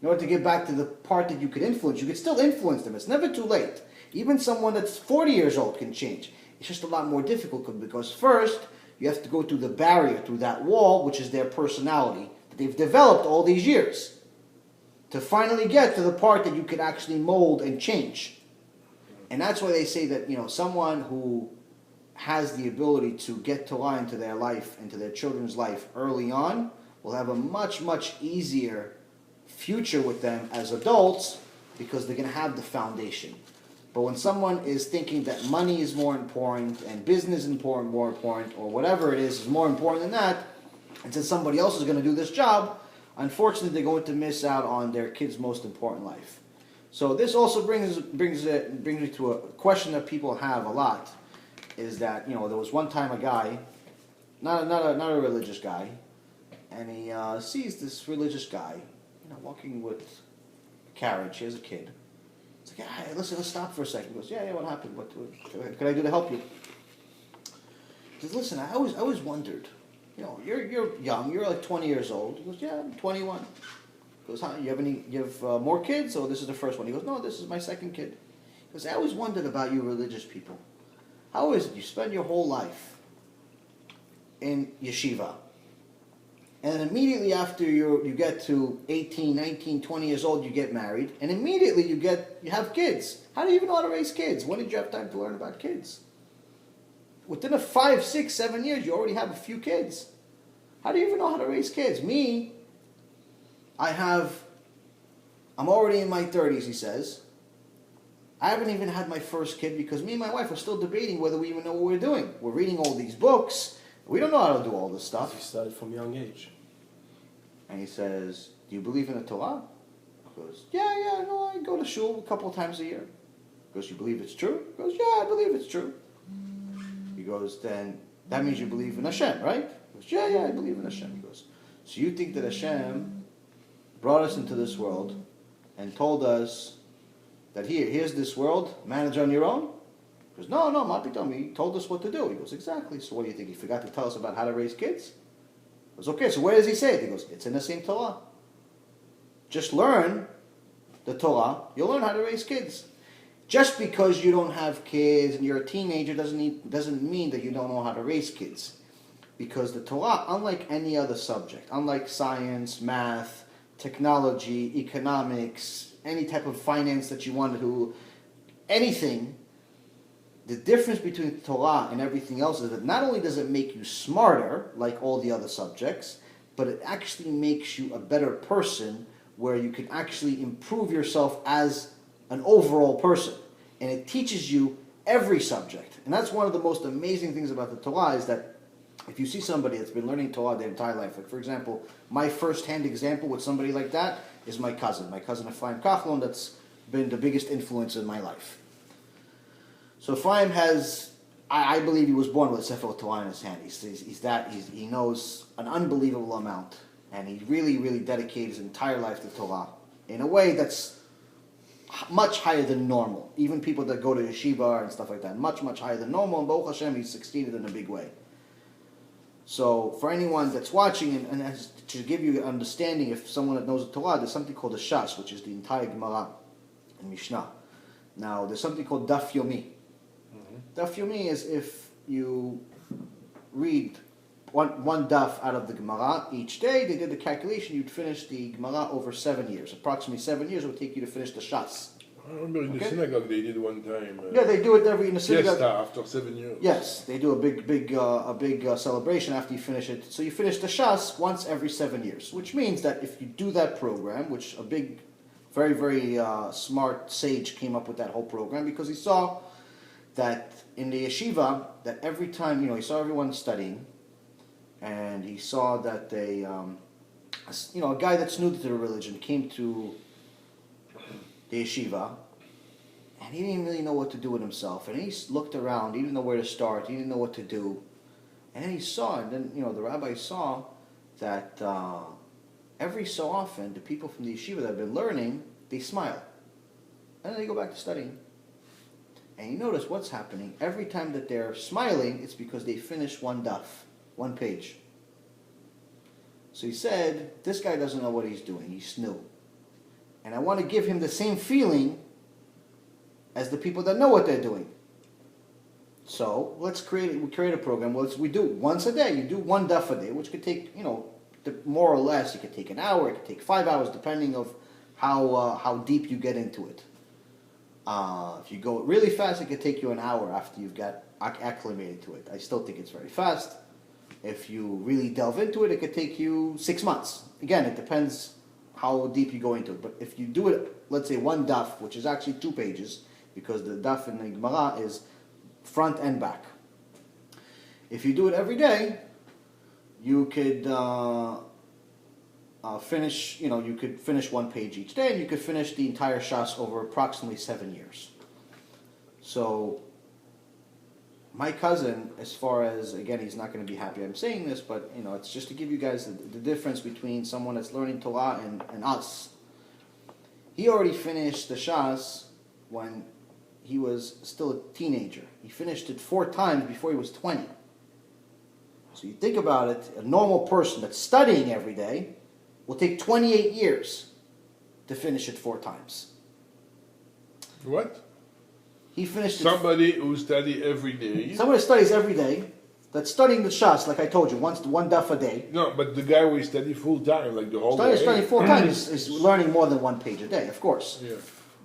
In order to get back to the part that you could influence. You could still influence them. It's never too late. Even someone that's 40 years old can change. It's just a lot more difficult because first you have to go through the barrier, through that wall, which is their personality that they've developed all these years, to finally get to the part that you can actually mold and change. And that's why they say that, someone who has the ability to get Torah into their life, into their children's life early on, will have a much, much easier future with them as adults because they're going to have the foundation. But when someone is thinking that money is more important and business is more important, or whatever it is more important than that, and since somebody else is going to do this job, unfortunately they're going to miss out on their kid's most important life. So this also brings me to a question that people have a lot, is that there was one time a guy, not a religious guy, and he sees this religious guy, walking with a carriage. He has a kid. It's like, hey, listen, let's stop for a second. He goes, yeah, what happened? What can I do to help you? He says, listen, I always wondered, you're young, you're like 20 years old. He goes, yeah, I'm 21. He goes, you have more kids, or this is the first one? He goes, no, this is my second kid. He goes, I always wondered about you religious people. How is it you spend your whole life in yeshiva, and immediately after you get to 18, 19, 20 years old, you get married, and immediately you have kids. How do you even know how to raise kids? When did you have time to learn about kids? Within 5, 6, 7 years, you already have a few kids. How do you even know how to raise kids? Me, I'm already in my 30s, he says. I haven't even had my first kid because me and my wife are still debating whether we even know what we're doing. We're reading all these books. We don't know how to do all this stuff. He started from a young age. And he says, do you believe in the Torah? He goes, yeah, no, I go to shul a couple of times a year. He goes, you believe it's true? He goes, yeah, I believe it's true. He goes, then that means you believe in Hashem, right? He goes, yeah, I believe in Hashem. He goes, so you think that Hashem brought us into this world and told us that here's this world, manage on your own? He goes, no, Mapitami, he told us what to do. He goes, exactly. So what do you think? He forgot to tell us about how to raise kids? He goes, okay, so where does he say it? He goes, it's in the same Torah. Just learn the Torah, you'll learn how to raise kids. Just because you don't have kids and you're a teenager doesn't mean that you don't know how to raise kids. Because the Torah, unlike any other subject, unlike science, math, technology, economics, any type of finance that you want to do, anything, the difference between Torah and everything else is that not only does it make you smarter, like all the other subjects, but it actually makes you a better person where you can actually improve yourself as an overall person. And it teaches you every subject. And that's one of the most amazing things about the Torah is that if you see somebody that's been learning Torah their entire life, like for example, my first-hand example with somebody like that is my cousin Ephraim Kachlon, that's been the biggest influence in my life. So Ephraim I believe he was born with a Sefer Torah in his hand. He knows an unbelievable amount, and he really, really dedicated his entire life to Torah in a way that's much higher than normal. Even people that go to yeshiva and stuff like that, much, much higher than normal, and Baruch Hashem, he's succeeded in a big way. So for anyone that's watching, and has to give you an understanding, if someone that knows the Torah, there's something called a Shas, which is the entire Gemara and Mishnah. Now, there's something called Daf Yomi. Daf Yomi is if you read one daf out of the Gemara each day. They did the calculation. You'd finish the Gemara over 7 years. Approximately 7 years it would take you to finish the Shas. I remember in the synagogue they did one time. Yeah, they do it in the synagogue. Fiesta after 7 years. Yes, they do a big celebration after you finish it. So you finish the Shas once every 7 years, which means that if you do that program, which a big, very, very smart sage came up with that whole program because he saw that in the yeshiva, that every time, he saw everyone studying, and he saw that they, a guy that's new to the religion came to the yeshiva, and he didn't really know what to do with himself. And he looked around, he didn't know where to start, he didn't know what to do. And then he saw, and then, the rabbi saw that every so often, the people from the yeshiva that have been learning, they smile. And then they go back to studying. And you notice what's happening. Every time that they're smiling, it's because they finish one daf, one page. So he said, this guy doesn't know what he's doing, he's new. And I want to give him the same feeling as the people that know what they're doing. So let's create a program. We do once a day. You do one daf a day, which could take, more or less, it could take an hour, it could take 5 hours, depending of how deep you get into it. If you go really fast, it could take you an hour after you've got acclimated to it. I still think it's very fast. If you really delve into it, it could take you 6 months. Again, it depends how deep you go into it. But if you do it, let's say one daf, which is actually 2 pages, because the daf in the Gemara is front and back. If you do it every day, you could finish, you could finish 1 page each day, and you could finish the entire Shas over approximately 7 years. So, my cousin, as far as, again, he's not going to be happy I'm saying this, but, it's just to give you guys the difference between someone that's learning Torah and us. He already finished the Shas when he was still a teenager. He finished it 4 times before he was 20. So you think about it, a normal person that's studying every day will take 28 years to finish it 4 times. What? He finished somebody who studies every day. Somebody studies every day, that's studying the Shas, like I told you, one daf a day. No, but the guy who study full time, like the whole day. Studying full time is learning more than 1 page a day, of course. Yeah.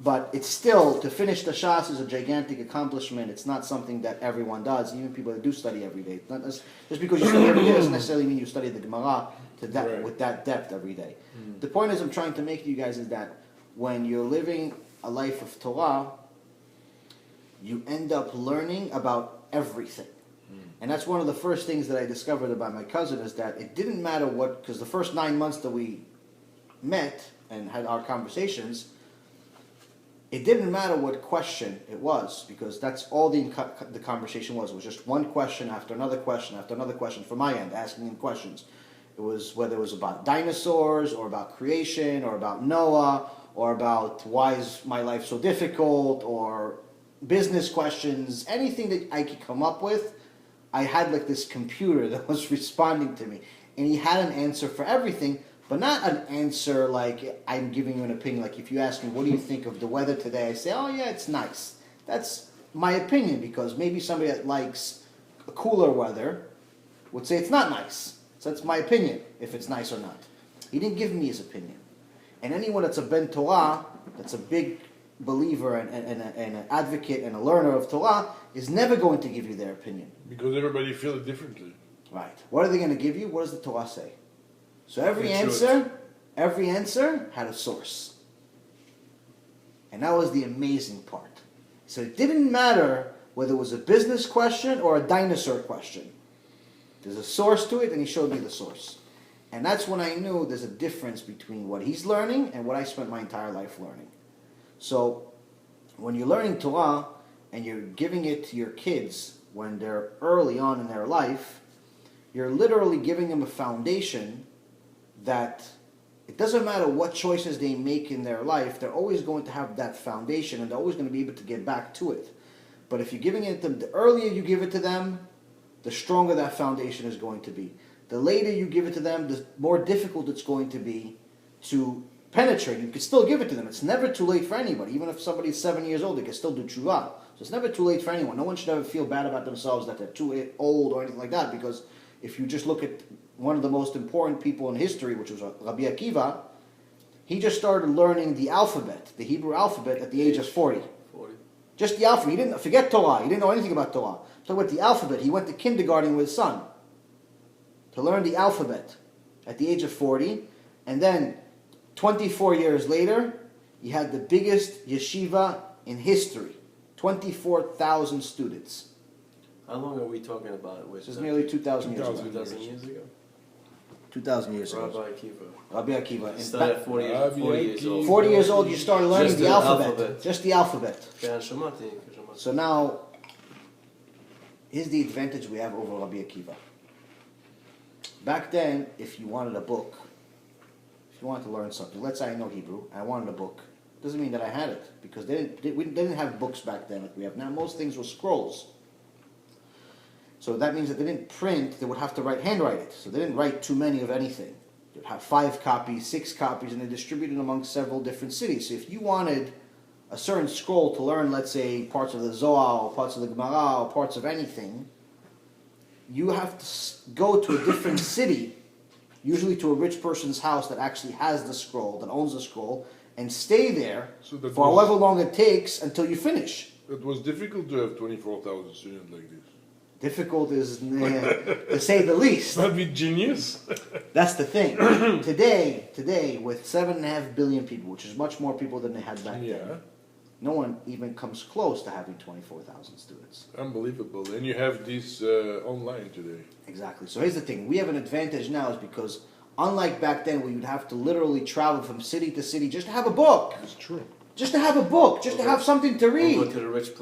But it's still, to finish the Shas is a gigantic accomplishment. It's not something that everyone does, even people that do study every day. Just because you study every day doesn't necessarily mean you study the Gemara with that depth every day. The point is I'm trying to make to you guys is that when you're living a life of Torah, you end up learning about everything. And that's one of the first things that I discovered about my cousin is that it didn't matter what, because the first 9 months that we met and had our conversations, it didn't matter what question it was, because that's all the conversation was. It was just one question after another question after another question from my end, asking him questions. It was whether it was about dinosaurs or about creation or about Noah or about why is my life so difficult or business questions, anything that I could come up with. I had like this computer that was responding to me, and he had an answer for everything, but not an answer like I'm giving you an opinion. Like if you ask me, what do you think of the weather today? I say, oh yeah, it's nice. That's my opinion, because maybe somebody that likes a cooler weather would say it's not nice. So that's my opinion, if it's nice or not. He didn't give me his opinion. And anyone that's a Ben Torah, that's a big believer and an advocate and a learner of Torah, is never going to give you their opinion. Because everybody feels it differently. Right. What are they going to give you? What does the Torah say? So every answer had a source. And that was the amazing part. So it didn't matter whether it was a business question or a dinosaur question. There's a source to it, and he showed me the source. And that's when I knew there's a difference between what he's learning and what I spent my entire life learning. So when you're learning Torah and you're giving it to your kids when they're early on in their life, you're literally giving them a foundation that it doesn't matter what choices they make in their life, they're always going to have that foundation and they're always going to be able to get back to it. But if you're giving it to them, the earlier you give it to them, the stronger that foundation is going to be. The later you give it to them, the more difficult it's going to be to penetrate. You can still give it to them. It's never too late for anybody. Even if somebody's 7 years old, they can still do tshuva. So it's never too late for anyone. No one should ever feel bad about themselves that they're too old or anything like that, because if you just look at one of the most important people in history, which was Rabbi Akiva, he just started learning the alphabet, the Hebrew alphabet, at the age of 40. Just the alphabet. He didn't forget Torah. He didn't know anything about Torah. Talk about the alphabet. He went to kindergarten with his son to learn the alphabet at the age of 40. And then 24 years later, he had the biggest yeshiva in history. 24,000 students. How long are we talking about? This is nearly 2,000 years ago. 2,000 years ago? 2,000 years ago. Rabbi Akiva. Rabbi Akiva. He started at 40 years old. 40 years old, you started learning Just the alphabet. Just the alphabet. So now, here's the advantage we have over Rabbi Akiva. Back then, if you wanted a book, if you wanted to learn something, let's say I know Hebrew, I wanted a book, doesn't mean that I had it, because they didn't have books back then like we have now. Most things were scrolls. So that means that they didn't print, they would have to handwrite it. So they didn't write too many of anything. They'd have 5 copies, 6 copies, and they distributed among several different cities. So if you wanted a certain scroll to learn, let's say, parts of the Zohar, or parts of the Gemara, or parts of anything, you have to go to a different city, usually to a rich person's house that actually has the scroll, that owns the scroll, and stay there for however long it takes until you finish. It was difficult to have 24,000 students like this. Difficult is, to say the least. That'd be genius. That's the thing. Today, with 7.5 billion people, which is much more people than they had back then, no one even comes close to having 24,000 students. Unbelievable. And you have this online today. Exactly. So here's the thing. We have an advantage now is because unlike back then where you'd have to literally travel from city to city just to have a book. It's true. Just to have a book, just to have something to read. Or go to the rich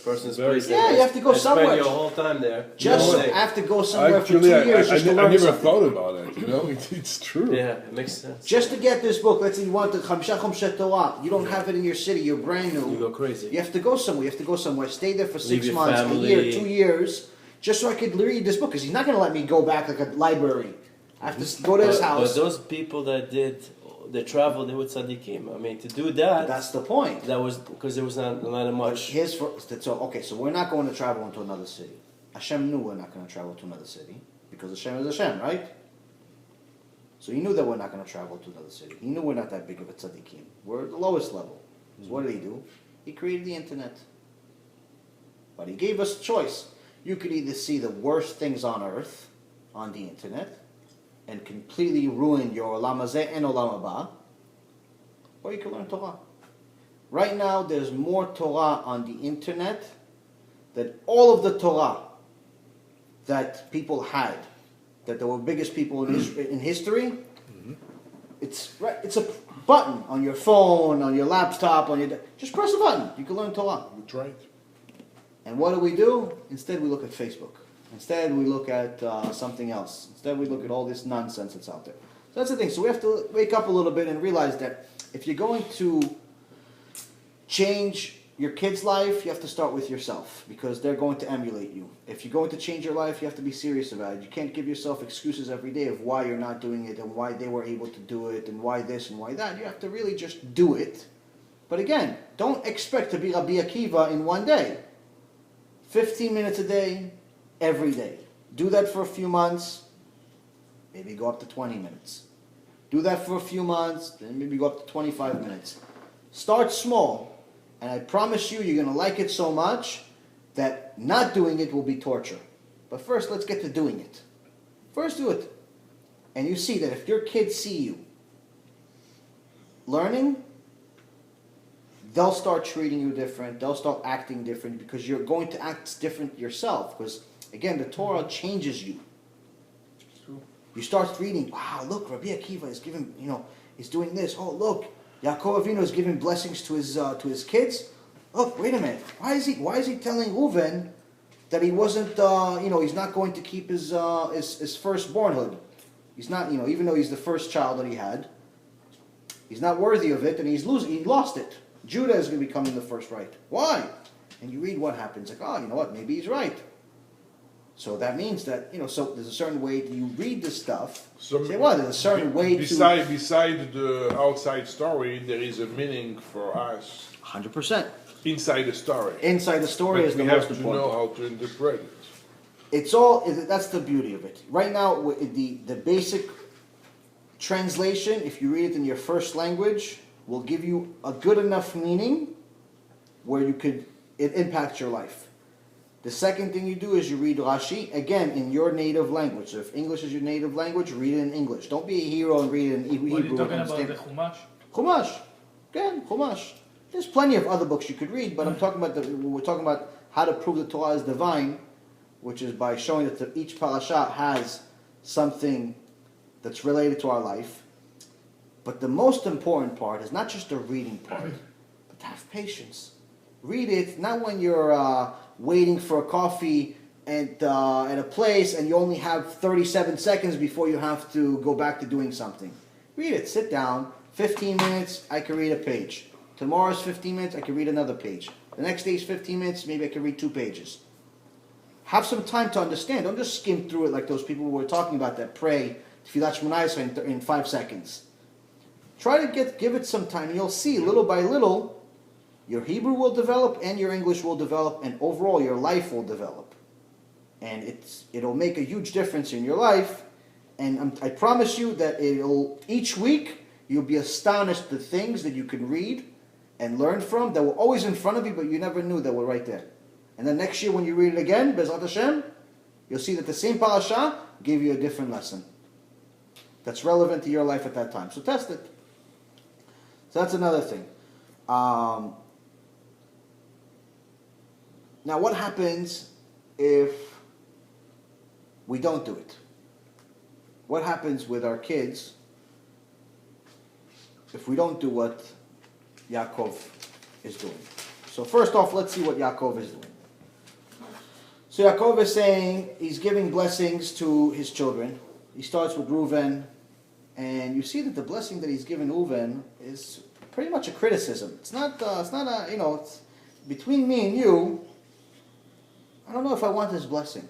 person's place. Yeah, you have to go somewhere. Spend your whole time there. Just have to go somewhere for 2 years just to learn I never something. thought about it. You know, it's true. Yeah, it makes sense. Just to get this book, let's say you want the Chamisha Torah, you don't have it in your city, you're brand new. You go crazy. You have to go somewhere. You have to go somewhere. Stay there for 6 your months, family. a year, 2 years, just so I could read this book. Because he's not going to let me go back like a library. I have to go to his house. But those people that they traveled, they were tzaddikim. I mean, to do that. That's the point. That was because there was not much. So we're not going to travel into another city. Hashem knew we're not going to travel to another city because Hashem is Hashem, right? So he knew that we're not going to travel to another city. He knew we're not that big of a tzaddikim. We're at the lowest level. So what did he do? He created the internet. But he gave us a choice. You could either see the worst things on earth on the internet and completely ruin your olam hazeh and olam haba, or you can learn Torah. Right now, there's more Torah on the internet than all of the Torah that people had, that there were biggest people in history. Mm-hmm. It's a button on your phone, on your laptop, just press a button. You can learn Torah. That's right. And what do? Instead, we look at Facebook. Instead, we look at something else. Instead, we look at all this nonsense that's out there. So that's the thing. So we have to wake up a little bit and realize that if you're going to change your kid's life, you have to start with yourself because they're going to emulate you. If you're going to change your life, you have to be serious about it. You can't give yourself excuses every day of why you're not doing it and why they were able to do it and why this and why that. You have to really just do it. But again, don't expect to be Rabbi Akiva in one day. 15 minutes a day, every day. Do that for a few months, maybe go up to 20 minutes. Do that for a few months, then maybe go up to 25 minutes. Start small, and I promise you, you're going to like it so much that not doing it will be torture. But first, let's get to doing it. First, do it. And you see that if your kids see you learning, they'll start treating you different. They'll start acting different because you're going to act different yourself. Because, again, the Torah changes you. You start reading, wow, look, Rabbi Akiva is giving, he's doing this. Oh, look, Yaakov Avinu is giving blessings to his kids. Look, wait a minute. Why is he telling Reuven that he wasn't, he's not going to keep his firstbornhood? He's not, even though he's the first child that he had, he's not worthy of it, and he lost it. Judah is going to be coming the first right. Why? And you read what happens. Like, oh, you know what? Maybe he's right. So that means that, so there's a certain way that you read this stuff. There's a certain way beside the outside story, there is a meaning for us. 100%. Inside the story. Inside the story is the most important. We have to know how to interpret it. That's the beauty of it. Right now, the basic translation, if you read it in your first language, will give you a good enough meaning where it impacts your life. The second thing you do is you read Rashi, again, in your native language. So if English is your native language, read it in English. Don't be a hero and read it in Hebrew. What are you talking about, the Chumash? Chumash. Again, Chumash. There's plenty of other books you could read, but we're talking about how to prove the Torah is divine, which is by showing that each Parashat has something that's related to our life. But the most important part is not just the reading part, but to have patience. Read it, not when you're waiting for a coffee at a place and you only have 37 seconds before you have to go back to doing something. Read it, sit down, 15 minutes, I can read a page. Tomorrow's 15 minutes, I can read another page. The next day's 15 minutes, maybe I can read 2 pages. Have some time to understand. Don't just skim through it like those people we were talking about that pray Tfilat Shmoneh Esrei in 5 seconds. Try to give it some time. You'll see, little by little, your Hebrew will develop and your English will develop, and overall your life will develop. And it'll make a huge difference in your life. And I promise you that each week you'll be astonished at the things that you can read and learn from that were always in front of you, but you never knew that were right there. And then next year when you read it again, Bezrat Hashem, you'll see that the same parasha gave you a different lesson that's relevant to your life at that time. So test it. So that's another thing. Now what happens if we don't do it? What happens with our kids if we don't do what Yaakov is doing? So first off, let's see what Yaakov is doing. So Yaakov is saying he's giving blessings to his children. He starts with Reuven, and you see that the blessing that he's given Reuven is pretty much a criticism. It's not it's between me and you. I don't know if I want this blessing,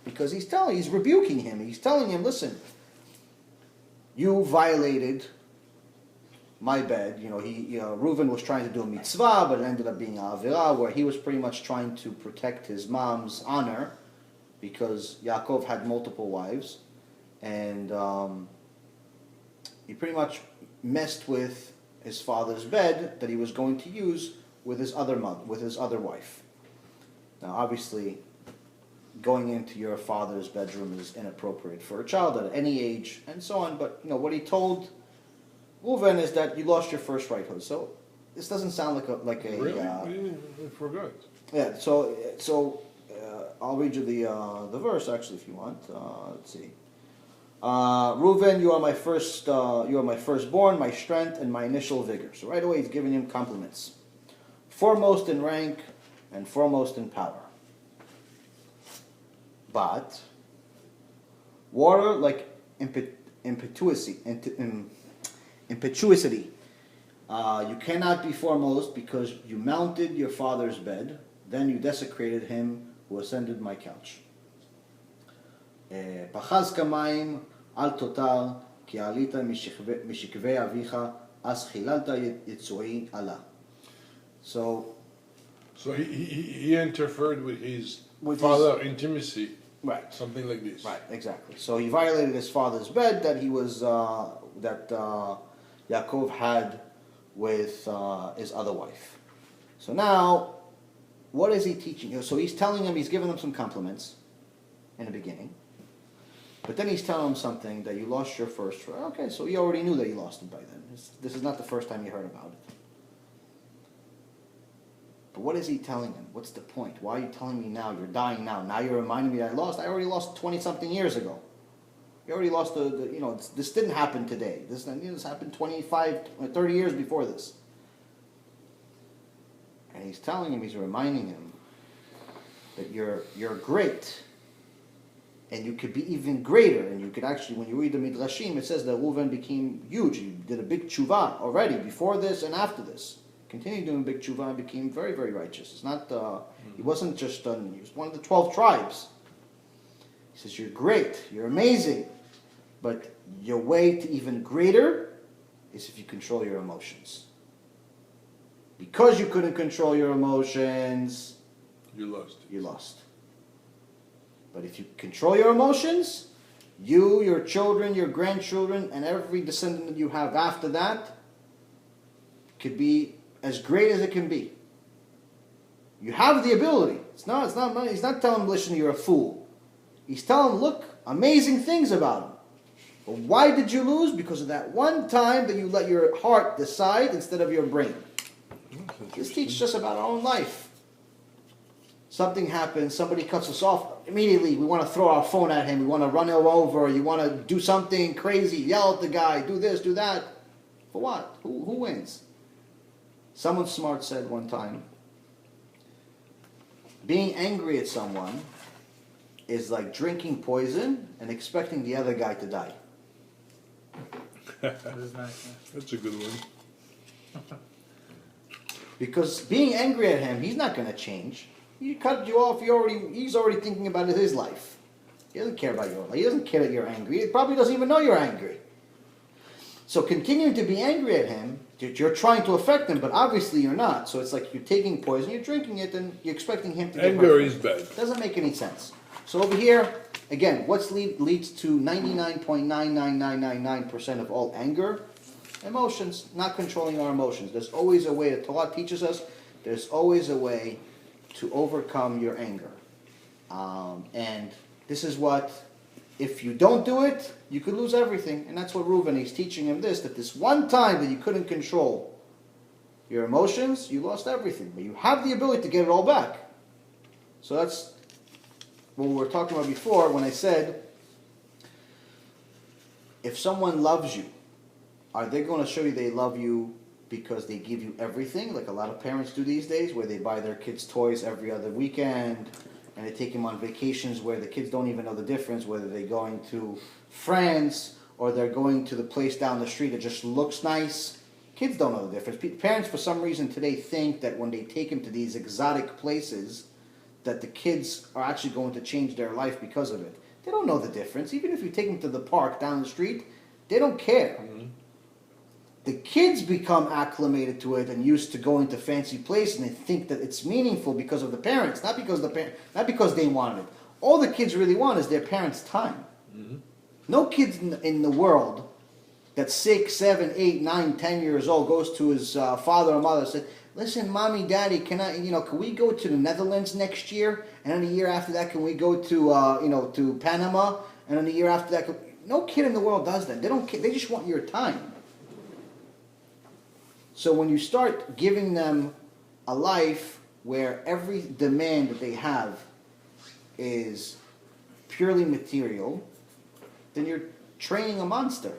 because he's rebuking him. He's telling him, listen, you violated my bed. Reuven was trying to do a mitzvah, but it ended up being a avira, where he was pretty much trying to protect his mom's honor, because Yaakov had multiple wives, and he pretty much messed with his father's bed that he was going to use with his other wife. Now, obviously, going into your father's bedroom is inappropriate for a child at any age, and so on. But what he told Reuven is that you lost your first righthood. So this doesn't sound like a. Really? I forgot. Yeah. So I'll read you the verse actually if you want. Let's see. Reuven, you are my firstborn, my strength, and my initial vigor. So right away he's giving him compliments. Foremost in rank and foremost in power. But water like impetuosity. You cannot be foremost because you mounted your father's bed, then you desecrated him who ascended my couch. פחז כמים אל תותר כי עלית משכבי אביך אז חיללת יצועי עלה. So he interfered with his father's intimacy. Right. Something like this. Right, exactly. So he violated his father's bed that Yaakov had with his other wife. So now, what is he teaching? So he's telling him, he's giving him some compliments in the beginning. But then he's telling him something that you lost your first. Okay, so he already knew that he lost it by then. This is not the first time you heard about it. But what is he telling him? What's the point? Why are you telling me now? You're dying now. Now you're reminding me that I lost. I already lost 20-something years ago. You already lost this didn't happen today. This happened 25, 30 years before this. And he's telling him, he's reminding him that you're great. And you could be even greater. And you could actually, when you read the Midrashim, it says that Reuven became huge. He did a big tshuva already, before this and after this. Continued doing big tshuva and became very, very righteous. It's not, he wasn't just, he was one of the 12 tribes. He says, you're great, you're amazing. But your way to even greater is if you control your emotions. Because you couldn't control your emotions, you lost. You lost. But if you control your emotions, you, your children, your grandchildren, and every descendant that you have after that could be as great as it can be. You have the ability. He's not telling them, listen, you're a fool. He's telling them, look, amazing things about him. But why did you lose? Because of that one time that you let your heart decide instead of your brain. This teaches us about our own life. Something happens, somebody cuts us off, immediately we want to throw our phone at him, we want to run him over, you want to do something crazy, yell at the guy, do this, do that. For what? Who wins? Someone smart said one time, being angry at someone is like drinking poison and expecting the other guy to die. That is nice. That's a good one. Because being angry at him, he's not going to change. He cut you off. He's already thinking about his life. He doesn't care about your life. He doesn't care that you're angry. He probably doesn't even know you're angry. So continuing to be angry at him, you're trying to affect him, but obviously you're not. So it's like you're taking poison, you're drinking it, and you're expecting him to get hurt. Anger is bad. Doesn't make any sense. So over here, again, what leads to 99.99999% of all anger? Emotions, not controlling our emotions. There's always a way, the Torah teaches us, there's always a way to overcome your anger. And this is what, if you don't do it, you could lose everything. And that's what Reuven, he's teaching him this, that this one time that you couldn't control your emotions, you lost everything. But you have the ability to get it all back. So that's what we were talking about before when I said, if someone loves you, are they going to show you they love you because they give you everything, like a lot of parents do these days, where they buy their kids toys every other weekend, and they take them on vacations where the kids don't even know the difference, whether they're going to France or they're going to the place down the street that just looks nice. Kids don't know the difference. Parents, for some reason today, think that when they take them to these exotic places, that the kids are actually going to change their life because of it. They don't know the difference. Even if you take them to the park down the street, they don't care. Mm-hmm. The kids become acclimated to it and used to going to fancy places, and they think that it's meaningful because of the parents, not because they wanted it. All the kids really want is their parents' time. Mm-hmm. No kid in the world that's 6, 7, 8, 9, 10 years old goes to his father or mother and says, "Listen, mommy, daddy, can we go to the Netherlands next year? And then the year after that, can we go to Panama? And then the year after that, no kid in the world does that. They don't care. They just want your time." So when you start giving them a life where every demand that they have is purely material, then you're training a monster.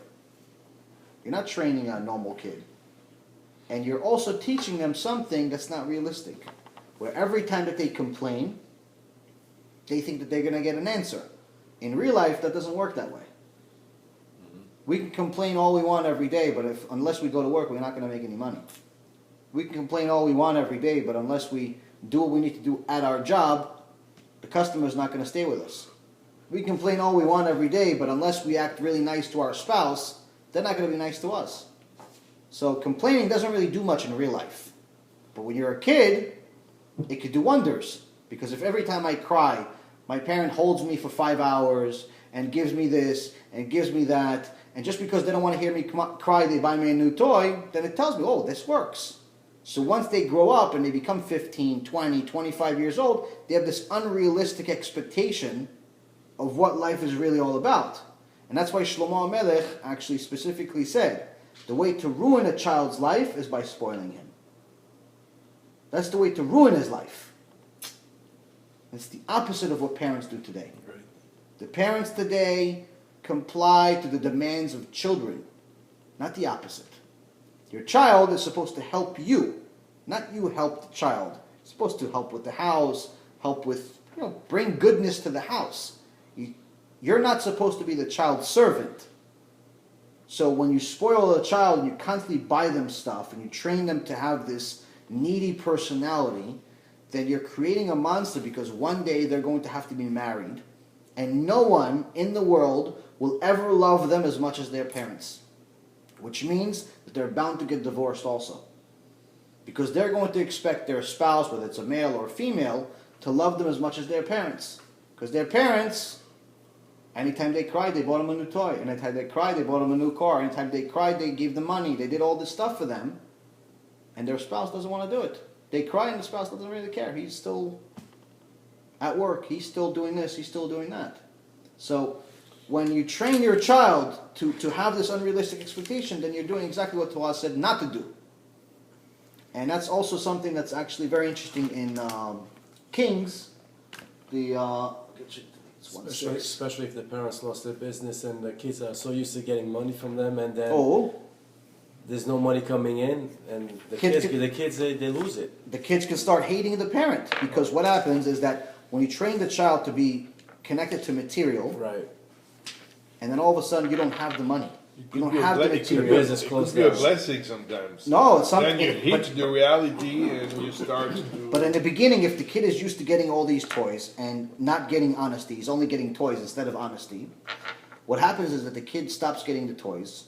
You're not training a normal kid. And you're also teaching them something that's not realistic, where every time that they complain, they think that they're going to get an answer. In real life, that doesn't work that way. We can complain all we want every day, but unless we go to work, we're not going to make any money. We can complain all we want every day, but unless we do what we need to do at our job, the customer's not going to stay with us. We complain all we want every day, but unless we act really nice to our spouse, they're not going to be nice to us. So complaining doesn't really do much in real life. But when you're a kid, it could do wonders. Because if every time I cry, my parent holds me for 5 hours and gives me this and gives me that, and just because they don't want to hear me cry, they buy me a new toy, then it tells me, oh, this works. So once they grow up and they become 15, 20, 25 years old, they have this unrealistic expectation of what life is really all about. And that's why Shlomo HaMelech actually specifically said, the way to ruin a child's life is by spoiling him. That's the way to ruin his life. It's the opposite of what parents do today. Right. The parents today comply to the demands of children, not the opposite. Your child is supposed to help you, not you help the child. It's supposed to help with the house, help with, bring goodness to the house. You're not supposed to be the child's servant. So when you spoil a child and you constantly buy them stuff and you train them to have this needy personality, then you're creating a monster, because one day they're going to have to be married, and no one in the world will ever love them as much as their parents. Which means that they're bound to get divorced also. Because they're going to expect their spouse, whether it's a male or female, to love them as much as their parents. Because their parents, anytime they cried, they bought them a new toy. Anytime they cried, they bought them a new car. Anytime they cried, they gave them money. They did all this stuff for them. And their spouse doesn't want to do it. They cry and the spouse doesn't really care. He's still at work. He's still doing this. He's still doing that. So when you train your child to have this unrealistic expectation, then you're doing exactly what Torah said not to do. And that's also something that's actually very interesting in Kings. Especially if the parents lost their business and the kids are so used to getting money from them, and then there's no money coming in, and the kids they lose it. The kids can start hating the parent, because what happens is that when you train the child to be connected to material, right, and then all of a sudden you don't have the money. You don't have the material. It could be a blessing sometimes. No, it's something. Then you hit the reality and you start to... But in the beginning, if the kid is used to getting all these toys and not getting honesty, he's only getting toys instead of honesty, what happens is that the kid stops getting the toys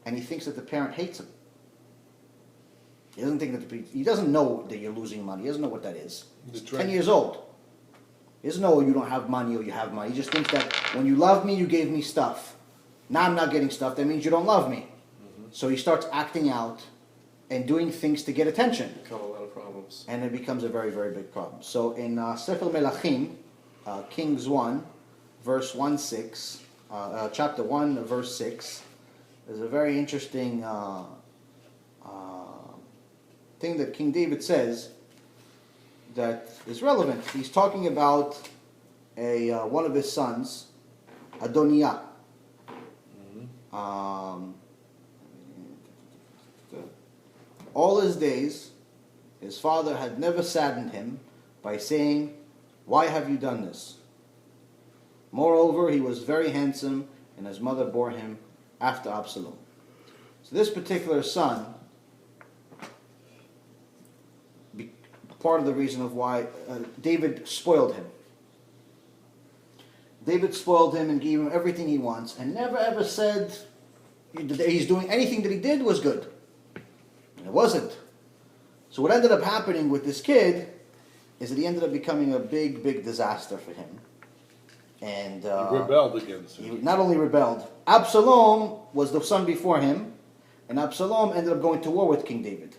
and he thinks that the parent hates him. He doesn't think that he doesn't know that you're losing money. He doesn't know what that is. He's 10 years old. He doesn't know you don't have money or you have money. He just thinks that when you love me, you gave me stuff. Now I'm not getting stuff. That means you don't love me. Mm-hmm. So he starts acting out and doing things to get attention. Become a lot of problems. And it becomes a very, very big problem. So in Sefer Melachim, Kings 1, verse 1-6, chapter 1, verse 6, there's a very interesting thing that King David says that is relevant. He's talking about one of his sons, Adoniah. All his days, his father had never saddened him by saying, "Why have you done this?" Moreover, he was very handsome, and his mother bore him after Absalom. So this particular son, part of the reason of why David spoiled him. David spoiled him and gave him everything he wants, and never ever said he's doing anything that he did was good. And it wasn't. So what ended up happening with this kid is that he ended up becoming a big, big disaster for him. And he rebelled against him. He not only rebelled, Absalom was the son before him, and Absalom ended up going to war with King David.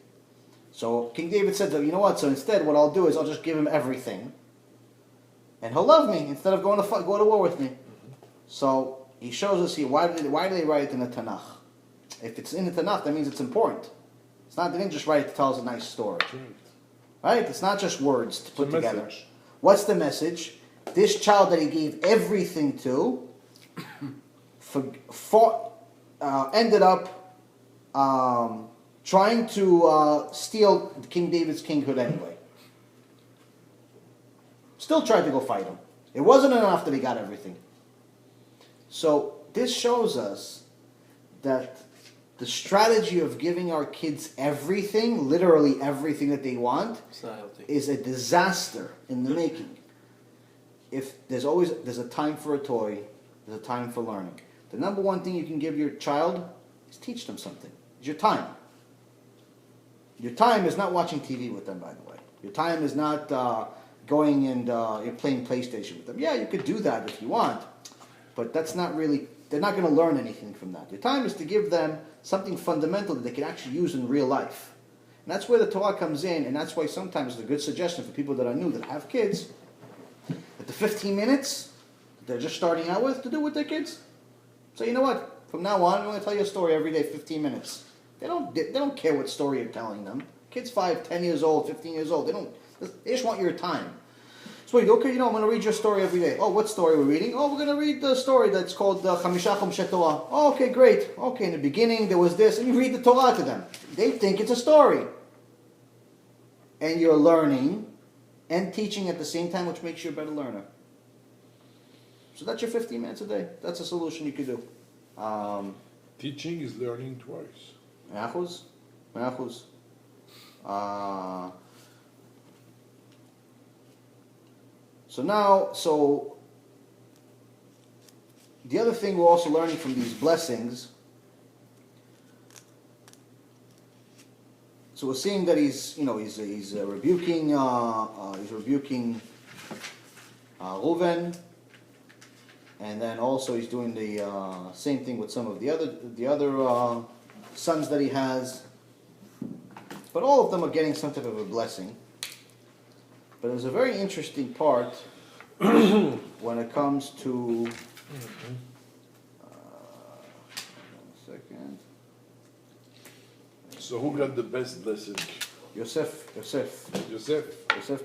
So King David said, you know what, so instead what I'll do is I'll just give him everything, and he'll love me instead of go to war with me. Mm-hmm. So he shows us here, why do they write it in the Tanakh? If it's in the Tanakh, that means it's important. It's not, they didn't just write it to tell us a nice story. Right? It's not just words to put together. Message. What's the message? This child that he gave everything to ended up trying to steal King David's kinghood anyway. Still tried to go fight him. It wasn't enough that he got everything. So this shows us that the strategy of giving our kids everything, literally everything that they want, is a disaster in the making. If there's a time for a toy, there's a time for learning. The number one thing you can give your child is teach them something. It's your time. Your time is not watching TV with them, by the way. Your time is not going and you're playing PlayStation with them. Yeah, you could do that if you want, but that's not really, they're not going to learn anything from that. Your time is to give them something fundamental that they can actually use in real life. And that's where the Torah comes in, and that's why sometimes it's a good suggestion for people that are new, that have kids, that the 15 minutes that they're just starting out with, to do with their kids. So you know what? From now on, I'm going to tell you a story every day, 15 minutes. They don't care what story you're telling them. Kids 5, 10 years old, 15 years old, they just want your time. So you go, okay, I'm going to read your story every day. Oh, what story we're reading? Oh, we're going to read the story that's called Chamisha Chomshei Torah. Oh, okay, great. Okay, in the beginning there was this, and you read the Torah to them. They think it's a story. And you're learning and teaching at the same time, which makes you a better learner. So that's your 15 minutes a day. That's a solution you could do. Teaching is learning twice. Me'achuz. So the other thing we're also learning from these blessings, so we're seeing that he's rebuking Reuven, And then also he's doing the same thing with some of the other sons that he has. But all of them are getting some type of a blessing. But there's a very interesting part when it comes to... one second. So who got the best blessing? Yosef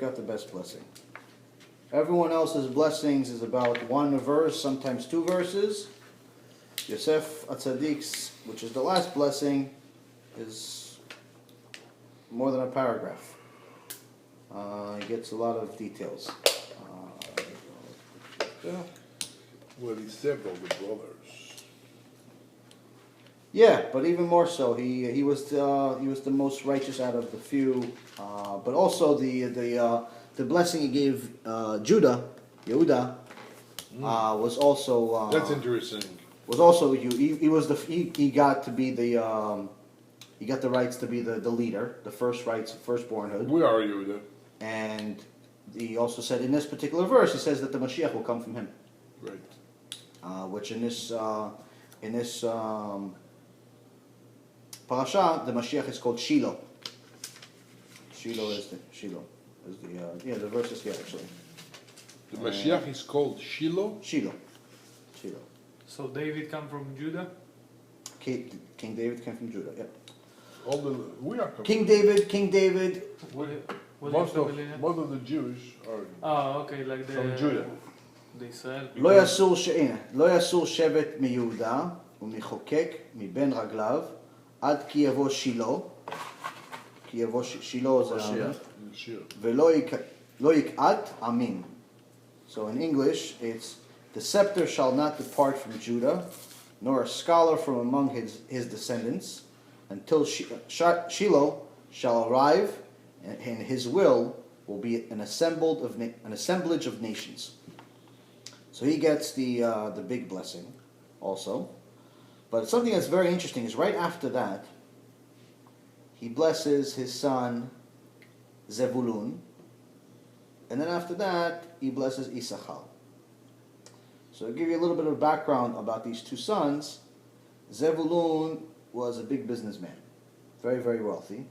got the best blessing. Everyone else's blessings is about one verse, sometimes two verses. Yosef Atzadik's, which is the last blessing, is more than a paragraph. He gets a lot of details. Well, he saved all the brothers. Yeah, but even more so, he was the most righteous out of the few. But also the blessing he gave Yehuda, was also. That's interesting. Was also he got to be the he got the rights to be the leader, the firstbornhood. Where are Yehuda? And he also said in this particular verse, he says that the Mashiach will come from him. Right. Which in this Parashat, the Mashiach is called Shiloh. Shiloh is the verse is here actually. The Mashiach is called Shiloh? Shiloh. So David come from Judah? King David came from Judah, yeah. King David. Most of the Jews are from Judah. לא יסור שבט מיהודה ומחוקק מבין רגליו עד כי יבוא שילה זה ולא יקעט עמים. So in English it's the scepter shall not depart from Judah nor a scholar from among his descendants until Shiloh shall arrive and his will be an assemblage of nations. So he gets the big blessing also. But something that's very interesting is right after that, he blesses his son Zevulun, and then after that, he blesses Issachar. So I'll give you a little bit of background about these two sons. Zevulun was a big businessman, very, very wealthy.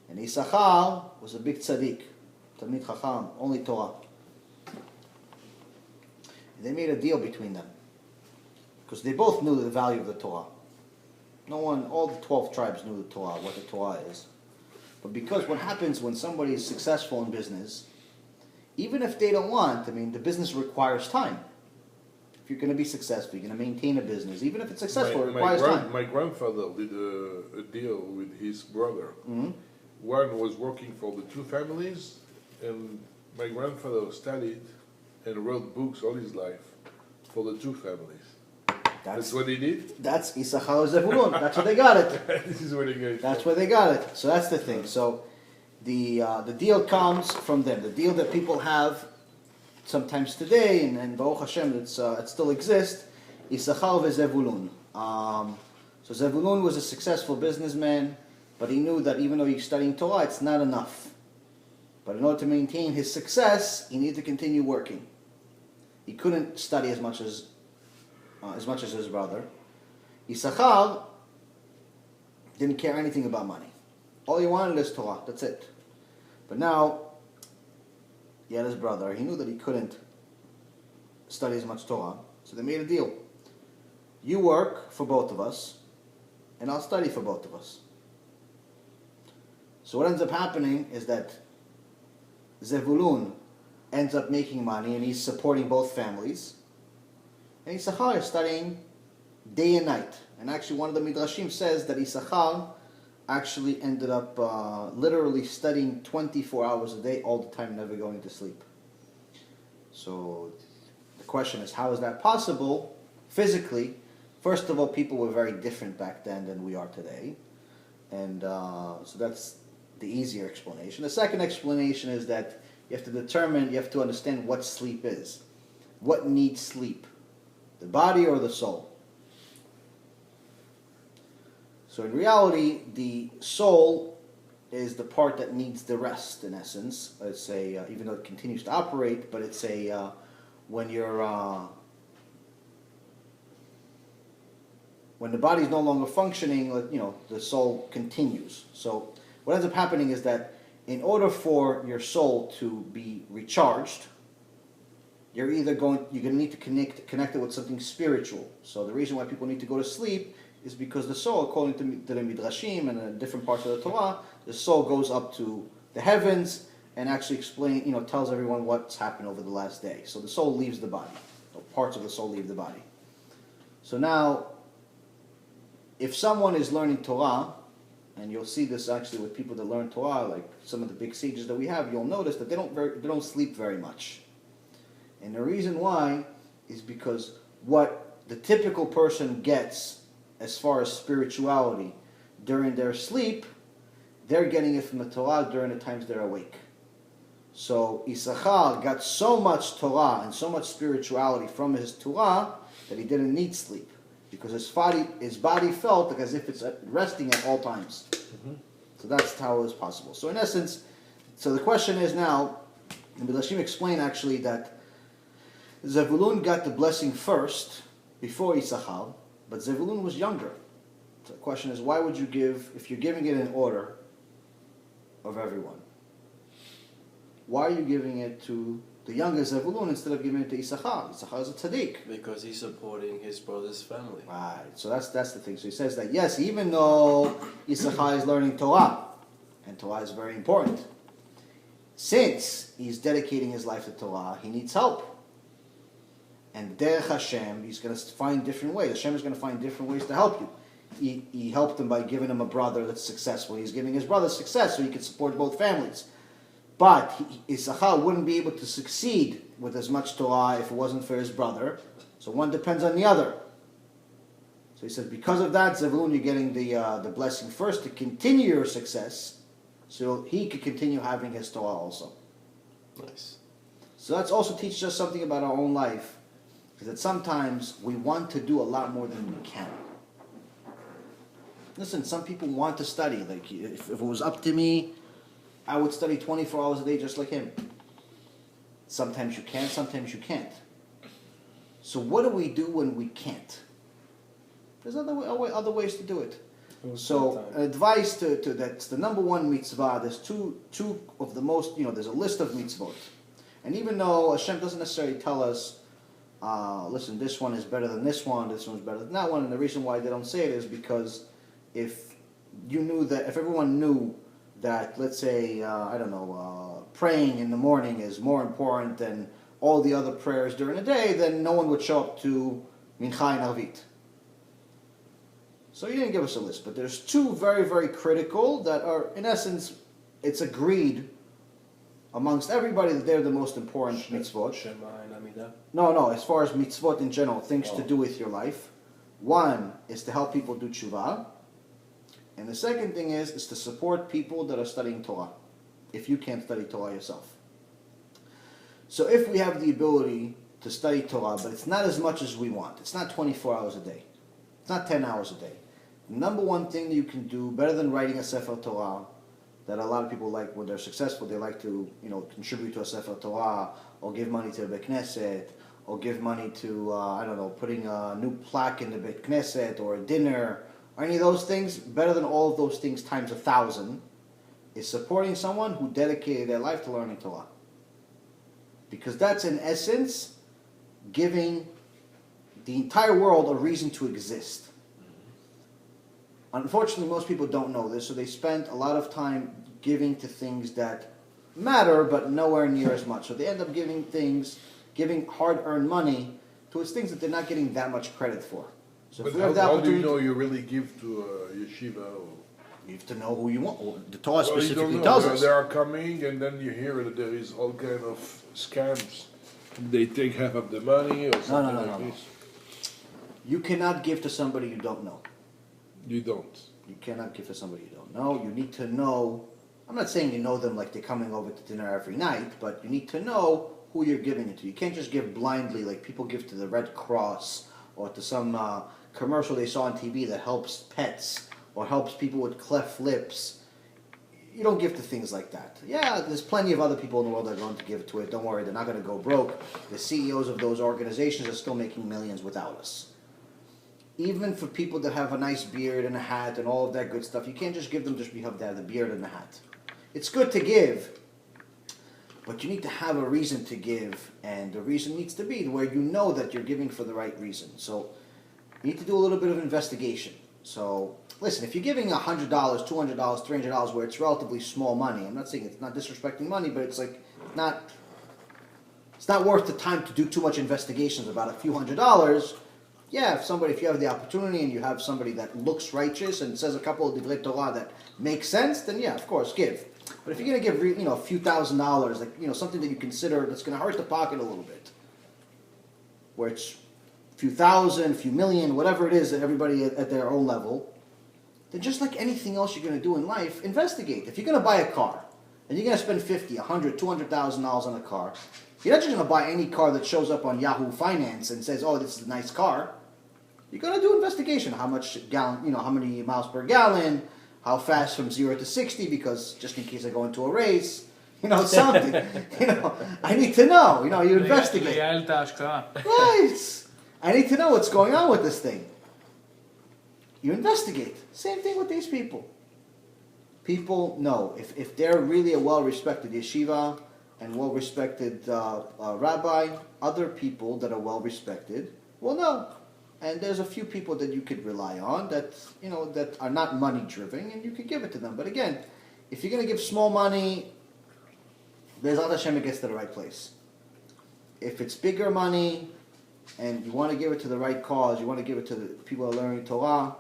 And Issachar was a big tzaddik, Talmid Chacham, only Torah. They made a deal between them because they both knew the value of the Torah. All the 12 tribes knew the Torah, what the Torah is. But because what happens when somebody is successful in business, even if they don't want, the business requires time. If you're going to be successful, you're going to maintain a business, even if it's successful, it requires time. My grandfather did a deal with his brother. Mm-hmm. One was working for the two families, and my grandfather studied and wrote books all his life for the two families. That's what he did? That's Issachar Zevulun. That's where they got it. This is where they got it. That's where they got it. So that's the thing. So the deal comes from them. The deal that people have sometimes today, and Baruch Hashem, it still exists, Issachar Zevulun. So Zevulun was a successful businessman, but he knew that even though he's studying Torah, it's not enough. But in order to maintain his success, he needed to continue working. He couldn't study as much as his brother. Issachar didn't care anything about money. All he wanted is Torah. That's it. But now he had his brother. He knew that he couldn't study as much Torah, so they made a deal. You work for both of us, and I'll study for both of us. So what ends up happening is that Zevulun ends up making money and he's supporting both families. And Issachar is studying day and night. And actually one of the Midrashim says that Issachar actually ended up literally studying 24 hours a day all the time, never going to sleep. So the question is, how is that possible physically? First of all, people were very different back then than we are today. And so that's the easier explanation. The second explanation is that you have to understand what sleep is. What needs sleep? The body or the soul? So in reality, the soul is the part that needs the rest, in essence. It's even though it continues to operate, but it's when you're when the body is no longer functioning, the soul continues. So what ends up happening is that in order for your soul to be recharged, you're going to need to connect it with something spiritual. So the reason why people need to go to sleep is because the soul, according to the Midrashim and the different parts of the Torah, the soul goes up to the heavens and actually tells everyone what's happened over the last day. So the soul leaves the body. Or parts of the soul leave the body. So now, if someone is learning Torah, and you'll see this actually with people that learn Torah, like some of the big sages that we have, you'll notice that they don't sleep very much. And the reason why is because what the typical person gets as far as spirituality during their sleep, they're getting it from the Torah during the times they're awake. So Issachar got so much Torah and so much spirituality from his Torah that he didn't need sleep, because his body felt like as if it's resting at all times. Mm-hmm. So that's how it was possible. So in essence, the question is now, and Midrashim explain actually that Zevulun got the blessing first, before Issachar, but Zevulun was younger. So the question is, why would you give, if you're giving it in order of everyone, why are you giving it to the younger Zevulun instead of giving it to Issachar? Issachar is a tzaddik. Because he's supporting his brother's family. Right. So that's the thing. So he says that, yes, even though Issachar is learning Torah, and Torah is very important, since he's dedicating his life to Torah, he needs help. And Derech Hashem, he's going to find different ways. Hashem is going to find different ways to help you. He helped him by giving him a brother that's successful. He's giving his brother success so he can support both families. But Issachar wouldn't be able to succeed with as much Torah if it wasn't for his brother. So one depends on the other. So he says, because of that, Zevulun, you're getting the blessing first to continue your success, so he could continue having his Torah also. Nice. So that also teaches us something about our own life, is that sometimes we want to do a lot more than we can. Listen, some people want to study. Like, if it was up to me, I would study 24 hours a day just like him. Sometimes you can, sometimes you can't. So what do we do when we can't? There's other ways to do it. So advice to that's the number one mitzvah. There's two of the most, there's a list of mitzvot. And even though Hashem doesn't necessarily tell us, listen, this one is better than this one is better than that one, and the reason why they don't say it is because if everyone knew that, let's say, praying in the morning is more important than all the other prayers during the day, then no one would show up to Mincha and Arvit. So he didn't give us a list, but there's two very, very critical that are, in essence, it's agreed amongst everybody that they're the most important mitzvot. Shema and Amidah? No, as far as mitzvot in general, things to do with your life. One is to help people do tshuva. And the second thing is to support people that are studying Torah, if you can't study Torah yourself. So if we have the ability to study Torah, but it's not as much as we want, it's not 24 hours a day, it's not 10 hours a day. The number one thing that you can do, better than writing a Sefer Torah, that a lot of people like when they're successful, they like to contribute to a Sefer Torah, or give money to a Beit Knesset, or give money to, putting a new plaque in the Beit Knesset, or a dinner, or any of those things. Better than all of those things times 1,000 is supporting someone who dedicated their life to learning Torah. Because that's in essence giving the entire world a reason to exist. Unfortunately, most people don't know this, so they spend a lot of time giving to things that matter, but nowhere near as much. So they end up giving hard-earned money towards things that they're not getting that much credit for. So but how do you know you really give to a yeshiva? You have to know who you want. The Torah specifically tells us. They are coming, and then you hear that there is all kind of scams. They take half of the money or something like this. You cannot give to somebody you don't know. You don't. You cannot give to somebody you don't know. You need to know. I'm not saying you know them like they're coming over to dinner every night, but you need to know who you're giving it to. You can't just give blindly like people give to the Red Cross or to some commercial they saw on TV that helps pets or helps people with cleft lips. You don't give to things like that. Yeah, there's plenty of other people in the world that are going to give to it. Don't worry, they're not going to go broke. The CEOs of those organizations are still making millions without us. even for people that have a nice beard and a hat and all of that good stuff, you can't just give them just because they have the beard and the hat. It's good to give, but you need to have a reason to give, and the reason needs to be where you know that you're giving for the right reason. So you need to do a little bit of investigation. So listen, if you're giving $100, $200, $300, where it's relatively small money, I'm not saying it's not disrespecting money, but it's like it's not worth the time to do too much investigations about a few $100s. Yeah, if you have the opportunity and you have somebody that looks righteous and says a couple of divrei Torah that make sense, then yeah, of course, give. But if you're going to give, a few $1,000s, like, something that you consider that's going to hurt the pocket a little bit, where it's a few thousand, a few million, whatever it is that everybody at their own level, then just like anything else you're going to do in life, investigate. If you're going to buy a car and you're going to spend $50,000, $100,000, $200,000 on a car, you're not just going to buy any car that shows up on Yahoo Finance and says, "Oh, this is a nice car." You're going to do investigation. How much gallon, how many miles per gallon, how fast from 0 to 60, because just in case I go into a race, something. I need to know. You investigate. Right. I need to know what's going on with this thing. You investigate. Same thing with these people. People know if they're really a well-respected yeshiva and well-respected rabbi, other people that are well-respected will know. And there's a few people that you could rely on that are not money-driven, and you could give it to them. But again, if you're going to give small money, Be'ezrat Hashem, it gets to the right place. If it's bigger money, and you want to give it to the right cause, you want to give it to the people that are learning Torah,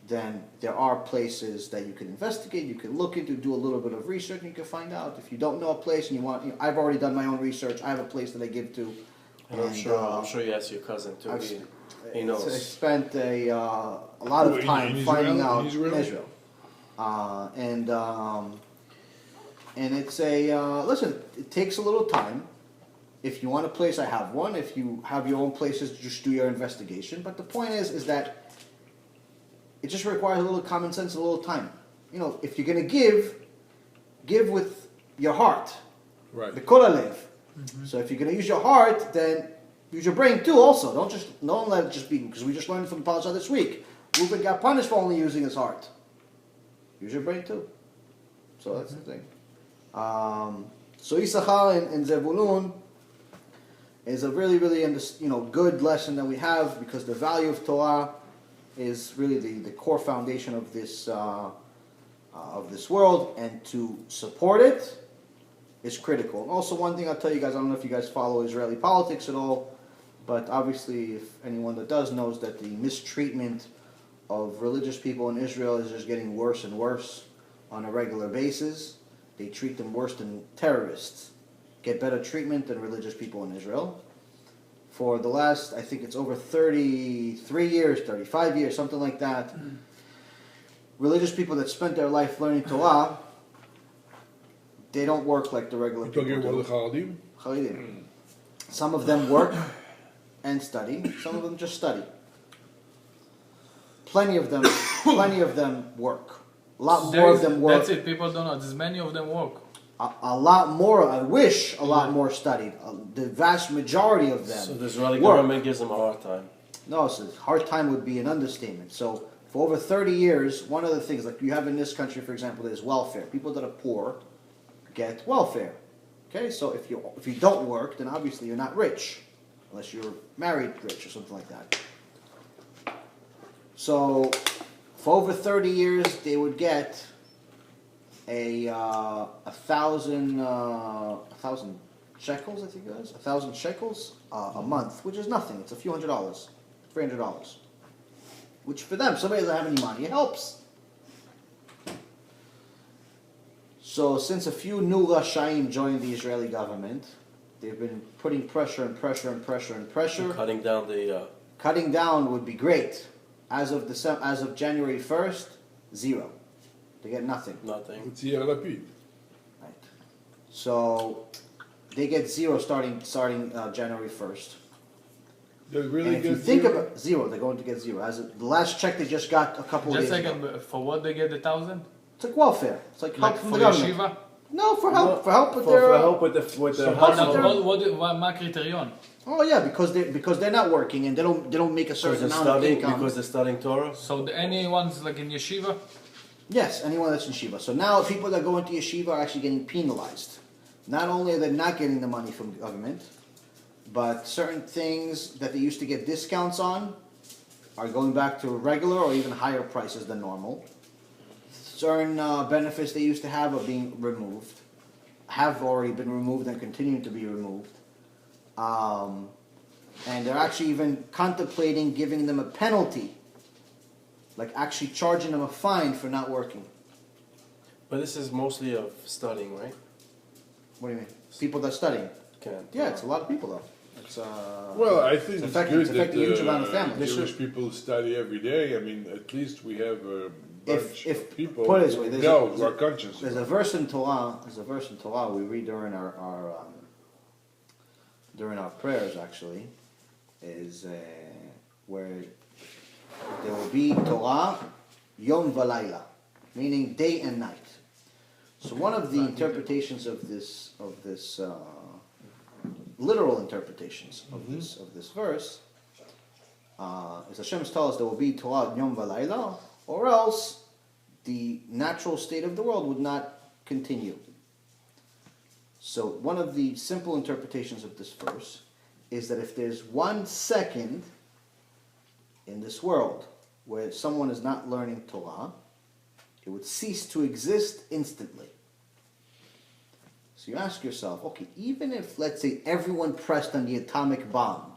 then there are places that you can investigate, you can look into, do a little bit of research, and you can find out. If you don't know a place and you want, I've already done my own research. I have a place that I give to. And I'm sure you asked your cousin too. He knows. I spent a lot of time finding out in Israel. And it's listen, it takes a little time. If you want a place, I have one. If you have your own places, just do your investigation. But the point is that it just requires a little common sense, a little time. If you're going to give with your heart. Right. The kol halev. Mm-hmm. So if you're going to use your heart, then use your brain too also. Don't let it just be, because we just learned from the Parashat this week. Reuven got punished for only using his heart. Use your brain too. So that's the thing. So Issachar and Zevulun is a really, really good lesson that we have, because the value of Torah is really the core foundation of this world, and to support it is critical. And also, one thing I'll tell you guys, I don't know if you guys follow Israeli politics at all, but obviously, if anyone that does knows that the mistreatment of religious people in Israel is just getting worse and worse on a regular basis. They treat them worse than terrorists. Get better treatment than religious people in Israel. For the last, I think it's over 33 years, 35 years, something like that, religious people that spent their life learning Torah, they don't work like the regular people do. You're talking about the Charedim. Some of them work and study. Some of them just study. Plenty of them work. A lot more of them work. That's it. People don't know. There's many of them work. A lot more. I wish a lot more studied. The vast majority of them. So the Israeli government gives them a hard time. No, so hard time would be an understatement. So for over 30 years, one of the things like you have in this country, for example, is welfare. People that are poor get welfare. Okay, so if you don't work, then obviously you're not rich, unless you're married rich or something like that. So for over 30 years, they would get a 1,000 shekels, I think it was, 1,000 shekels a month, which is nothing. It's a few $100, $300, which for them, somebody doesn't have any money, it helps. So since a few new Rashaim joined the Israeli government, they've been putting pressure and pressure and pressure and pressure. And cutting down the. Cutting down would be great. As of January 1st, zero. They get nothing. Nothing. It's Right. So they get zero starting January 1st. They really and if get you think about zero, they're going to get zero. As of the last check they just got a couple of days ago. For what they get 1,000? It's like welfare. It's like help from the government. Yeshiva? No, for help with their household. מה הקריטריון? Oh yeah, because they're not working and they don't make a certain amount of income. Because they're studying Torah. So anyone's like in yeshiva? Yes, anyone that's in yeshiva. So now people that go into yeshiva are actually getting penalized. Not only are they not getting the money from government, but certain things that they used to get discounts on are going back to regular or even higher prices than normal. Certain benefits they used to have are being removed, have already been removed and continue to be removed. And they're actually even contemplating giving them a penalty, like actually charging them a fine for not working. But this is mostly of studying, right? What do you mean? People that are studying? Yeah, it's a lot of people though. It's, well, I think it's good that a huge amount of families. Jewish people study every day. I mean, at least we have a bunch of people put it this way, who are conscious. There's a verse in Torah. We read during our prayers. Actually, is where there will be Torah Yom Valayla, meaning day and night. So one of the interpretations of this literal interpretations of this verse is Hashem's tell us there will be Torah Yom Valayla, or else the natural state of the world would not continue. So one of the simple interpretations of this verse is that if there's 1 second in this world where someone is not learning Torah, it would cease to exist instantly. So you ask yourself, okay, even if, let's say, everyone pressed on the atomic bomb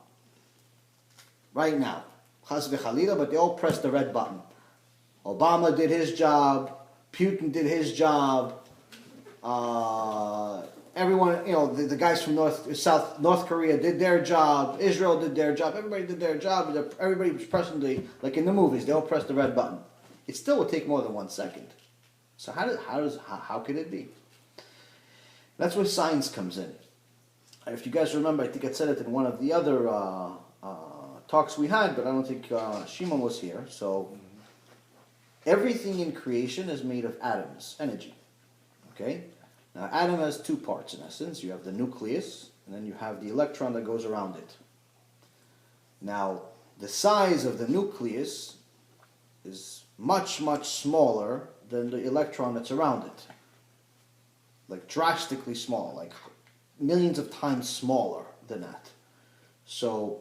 right now, Chas v'chalila, but they all pressed the red button. Obama did his job, Putin did his job, everyone, the guys from North Korea did their job, Israel did their job, everybody did their job, everybody was pressing like in the movies, they all pressed the red button. It still would take more than 1 second. So how could it be? That's where science comes in. If you guys remember, I think I said it in one of the other talks we had, but I don't think Shimon was here. So everything in creation is made of atoms, energy. Okay? Now, atom has 2 parts in essence. You have the nucleus, and then you have the electron that goes around it. Now, the size of the nucleus is much, much smaller than the electron that's around it. Like drastically small, like millions of times smaller than that. So,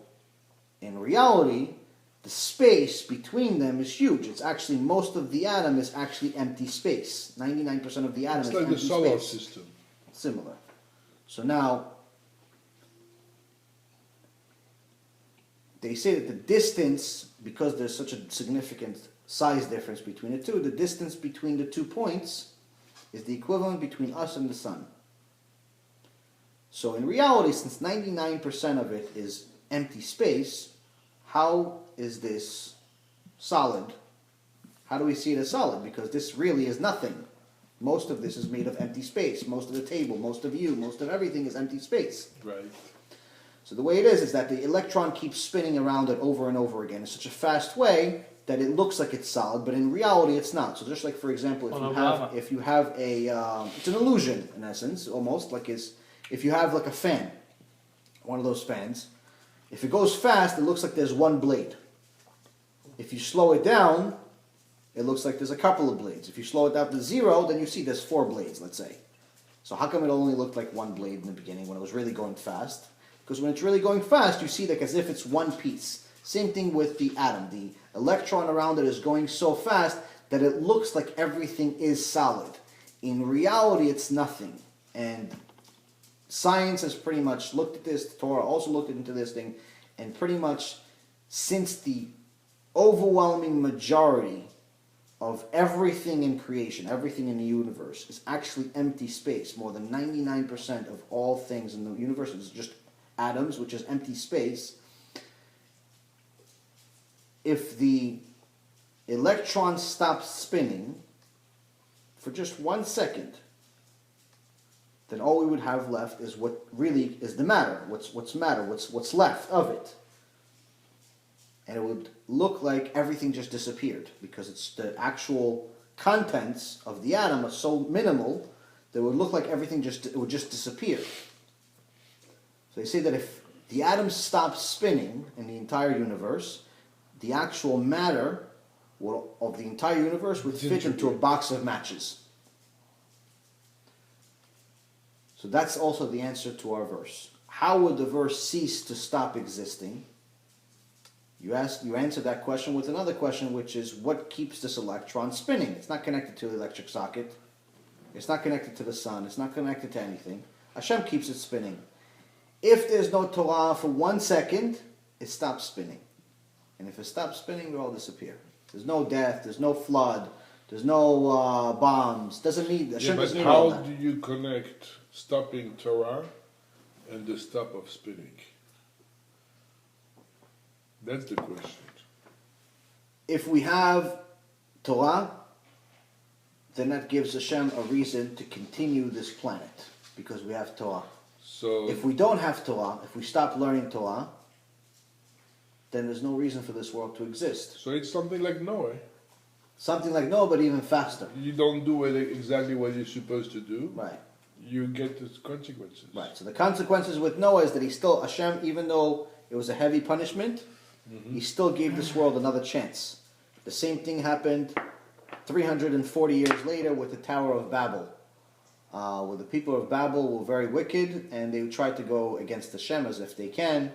in reality, the space between them is huge. It's actually, most of the atom is actually empty space. 99% of the atom is empty space. It's like the solar system. Similar. So now, they say that the distance, because there's such a significant size difference between the two, the distance between the 2 points is the equivalent between us and the sun. So in reality, since 99% of it is empty space, how is this solid? How do we see it as solid? Because this really is nothing. Most of this is made of empty space. Most of the table, most of you, most of everything is empty space. Right. So the way it is that the electron keeps spinning around it over and over again in such a fast way that it looks like it's solid, but in reality it's not. So just like, for example, if you have a, it's an illusion in essence, almost, like if you have like a fan, one of those fans, if it goes fast, it looks like there's 1 blade. If you slow it down, it looks like there's a couple of blades. If you slow it down to 0, then you see there's 4 blades, let's say. So how come it only looked like 1 blade in the beginning when it was really going fast? Because when it's really going fast, you see like as if it's 1 piece. Same thing with the atom. The electron around it is going so fast that it looks like everything is solid. In reality, it's nothing. And science has pretty much looked at this. The Torah also looked into this thing. And pretty much since the overwhelming majority of everything in creation, everything in the universe, is actually empty space. More than 99% of all things in the universe is just atoms, which is empty space. If the electron stops spinning for just 1 second, then all we would have left is what really is the matter. What's left of it. And it would look like everything just disappeared because it's the actual contents of the atom are so minimal that would look like everything would just disappear. So they say that if the atoms stopped spinning in the entire universe, the actual matter of the entire universe would fit into a box of matches. So that's also the answer to our verse. How would the verse cease to stop existing? You answer that question with another question, which is what keeps this electron spinning? It's not connected to the electric socket. It's not connected to the sun. It's not connected to anything. Hashem keeps it spinning. If there's no Torah for 1 second, it stops spinning. And if it stops spinning, we all disappear. There's no death. There's no flood. There's no bombs. Hashem doesn't need all that. How do you connect stopping Torah and the stop of spinning? That's the question. If we have Torah, then that gives Hashem a reason to continue this planet, because we have Torah. So, if we don't have Torah, if we stop learning Torah, then there's no reason for this world to exist. So it's something like Noah. Something like Noah, but even faster. You don't do exactly what you're supposed to do. Right. You get the consequences. Right. So the consequences with Noah is that Hashem, even though it was a heavy punishment, he still gave this world another chance. The same thing happened 340 years later with the Tower of Babel, where the people of Babel were very wicked, and they tried to go against Hashem as if they can,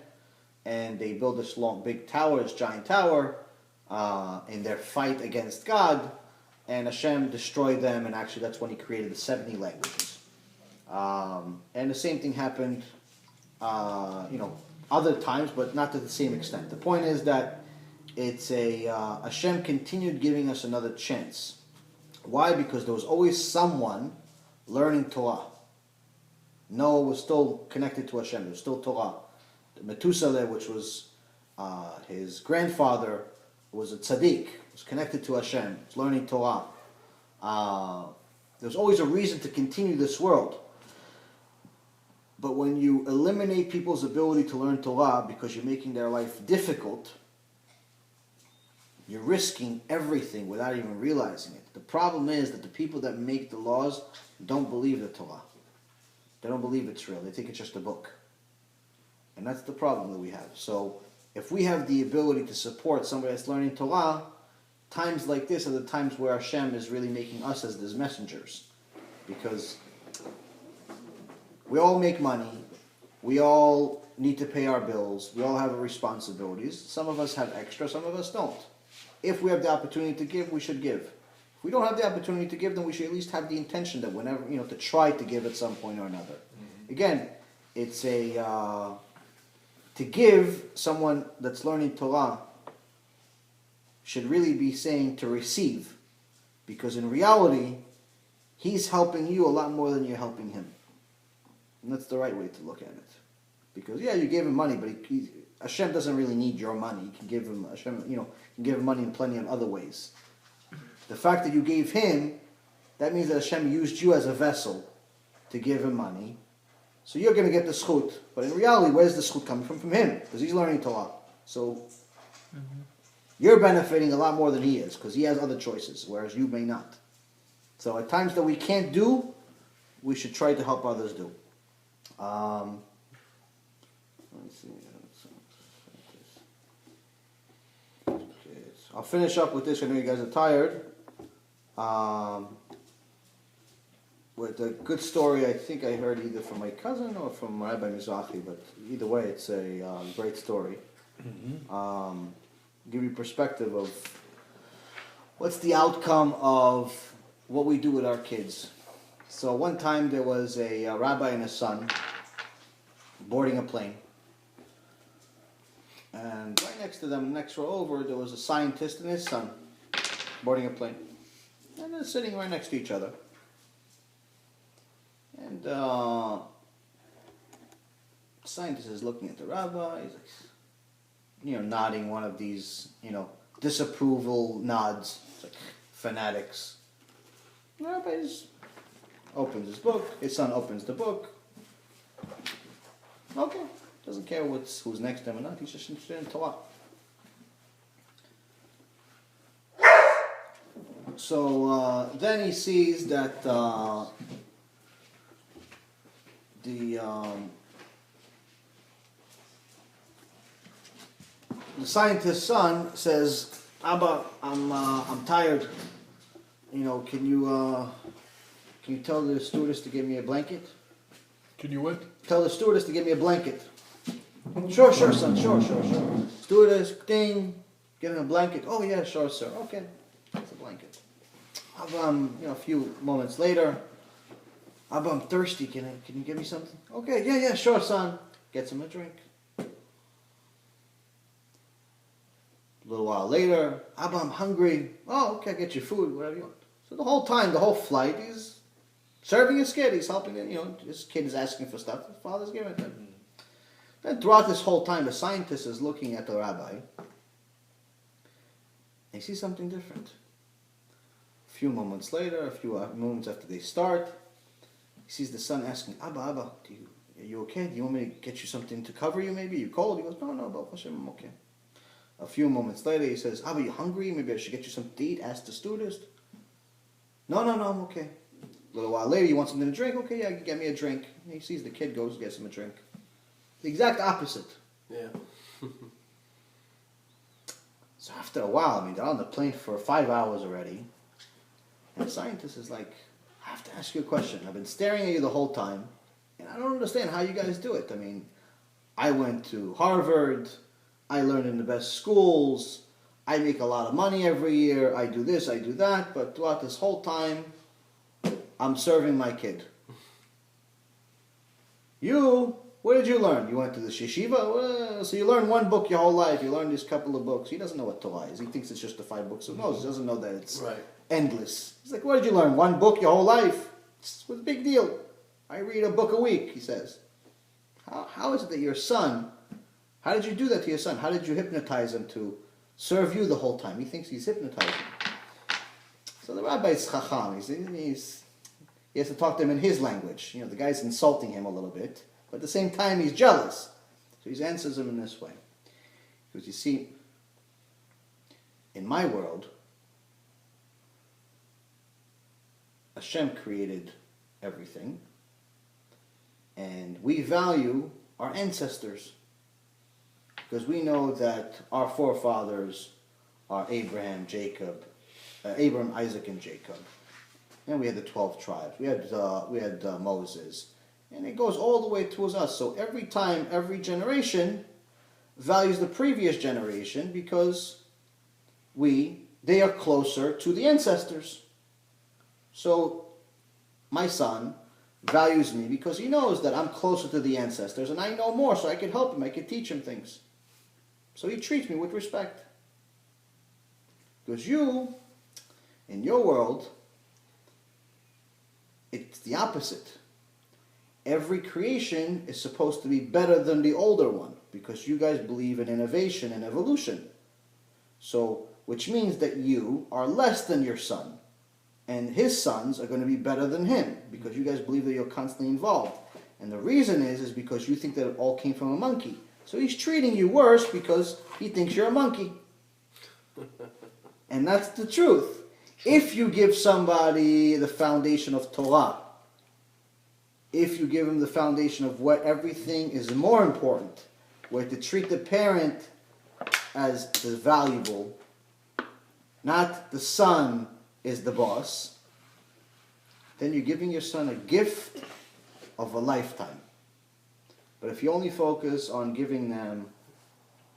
and they built this big tower, this giant tower, in their fight against God, and Hashem destroyed them, and actually that's when he created the 70 languages. And the same thing happened, other times, but not to the same extent. The point is that Hashem continued giving us another chance. Why? Because there was always someone learning Torah. Noah was still connected to Hashem. There was still Torah. Methuselah, which was his grandfather, was a tzaddik, was connected to Hashem, was learning Torah. There's always a reason to continue this world. But when you eliminate people's ability to learn Torah because you're making their life difficult, you're risking everything without even realizing it. The problem is that the people that make the laws don't believe the Torah. They don't believe it's real. They think it's just a book. And that's the problem that we have. So if we have the ability to support somebody that's learning Torah, times like this are the times where Hashem is really making us as his messengers. Because we all make money. We all need to pay our bills. We all have responsibilities. Some of us have extra, some of us don't. If we have the opportunity to give, we should give. If we don't have the opportunity to give, then we should at least have the intention that whenever, to try to give at some point or another. Mm-hmm. Again, it's to give someone that's learning Torah should really be saying to receive. Because in reality, he's helping you a lot more than you're helping him. And that's the right way to look at it. Because, you gave him money, but Hashem doesn't really need your money. You can give him, can give him money in plenty of other ways. The fact that you gave him, that means that Hashem used you as a vessel to give him money. So you're going to get the schut. But in reality, where's the schut coming from? From him, because he's learning Torah. So you're benefiting a lot more than he is, because he has other choices, whereas you may not. So at times that we can't do, we should try to help others do. Let's see. Okay, I'll finish up with this. I know you guys are tired. With a good story, I think I heard either from my cousin or from Rabbi Mizrahi, but either way, it's a great story. Mm-hmm. Give you perspective of what's the outcome of what we do with our kids. So one time there was a rabbi and his son boarding a plane. And right next to them, next row over, there was a scientist and his son boarding a plane. And they're sitting right next to each other. And the scientist is looking at the rabbi. He's like, nodding one of these, disapproval nods. It's like fanatics. The rabbi opens his book. His son opens the book. Okay. Doesn't care who's next to him or not. He's just interested in Torah. So then he sees that the scientist's son says, Abba, I'm tired. Can you tell the stewardess to give me a blanket? Can you what? Tell the stewardess to give me a blanket. Sure, son, sure. Stewardess, ding, give him a blanket. Oh yeah, sure, sir. Okay, it's a blanket. Abba, a few moments later, Abba, I'm thirsty. Can you give me something? Okay, yeah, sure, son. Gets him a drink. A little while later, Abba, I'm hungry. Oh, okay, get you food, whatever you want. So the whole time, the whole flight, he's serving his kid. He's helping him. His kid is asking for stuff. His father's giving it to him. Then throughout this whole time, the scientist is looking at the rabbi. And he sees something different. A few moments later, a few moments after they start, he sees the son asking, Abba, are you okay? Do you want me to get you something to cover you maybe? Are you cold? He goes, no, Baruch Hashem, I'm okay. A few moments later, he says, Abba, you hungry? Maybe I should get you something to eat? Ask the stewardess. No, I'm okay. A little while later, you want something to drink? Okay, yeah, get me a drink. And he sees the kid goes, gets him a drink. The exact opposite. Yeah. So after a while, they're on the plane for 5 hours already. And the scientist is like, I have to ask you a question. I've been staring at you the whole time, and I don't understand how you guys do it. I went to Harvard. I learned in the best schools. I make a lot of money every year. I do this, I do that. But throughout this whole time, I'm serving my kid. What did you learn? You went to the yeshiva? Well, so you learn one book your whole life. You learn these couple of books. He doesn't know what Torah is. He thinks it's just the 5 books of Moses. He doesn't know that it's endless. He's like, what did you learn? One book your whole life? It's a big deal. I read a book a week, he says. How is it that your son, how did you do that to your son? How did you hypnotize him to serve you the whole time? He thinks he's hypnotizing. So the rabbi is chacham. He has to talk to him in his language. The guy's insulting him a little bit. But at the same time, he's jealous. So he answers him in this way. Because you see, in my world, Hashem created everything. And we value our ancestors. Because we know that our forefathers are Abraham, Isaac, and Jacob. And we had the 12 tribes. We had Moses. And it goes all the way towards us. So every time, every generation values the previous generation because they are closer to the ancestors. So my son values me because he knows that I'm closer to the ancestors and I know more, so I can help him, I can teach him things. So he treats me with respect. Because in your world, it's the opposite. Every creation is supposed to be better than the older one because you guys believe in innovation and evolution. So, which means that you are less than your son. And his sons are going to be better than him because you guys believe that you're constantly involved. And the reason is because you think that it all came from a monkey. So he's treating you worse because he thinks you're a monkey. And that's the truth. If you give somebody the foundation of Torah, if you give him the foundation of what everything is more important, where to treat the parent as the valuable, not the son is the boss, then you're giving your son a gift of a lifetime. But if you only focus on giving them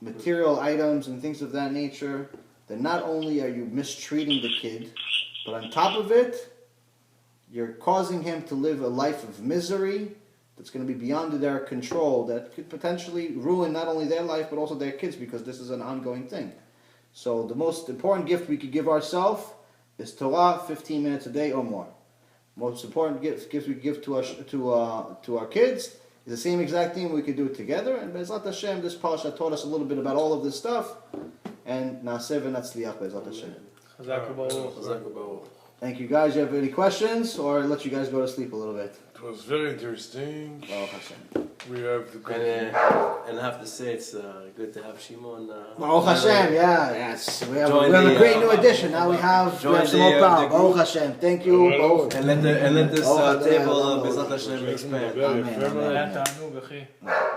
material items and things of that nature, then not only are you mistreating the kid, but on top of it, you're causing him to live a life of misery that's going to be beyond their control, that could potentially ruin not only their life, but also their kids, because this is an ongoing thing. So the most important gift we could give ourselves is Torah, 15 minutes a day or more. Most important gifts we give to our kids is the same exact thing. We could do it together. And Be'ezrat Hashem, this Parashat taught us a little bit about all of this stuff. And Na'aseh v'natzliach Be'ezrat Hashem. Chazak u'baruch. Thank you guys. You have any questions, or let you guys go to sleep a little bit? It was very interesting. We have to and I have to say it's good to have Shimon. Baruch Hashem, yes. We have a great new addition. Now we have some more power. Baruch Hashem. Thank you. And let this table, Bezat Hashem, expand. Amen.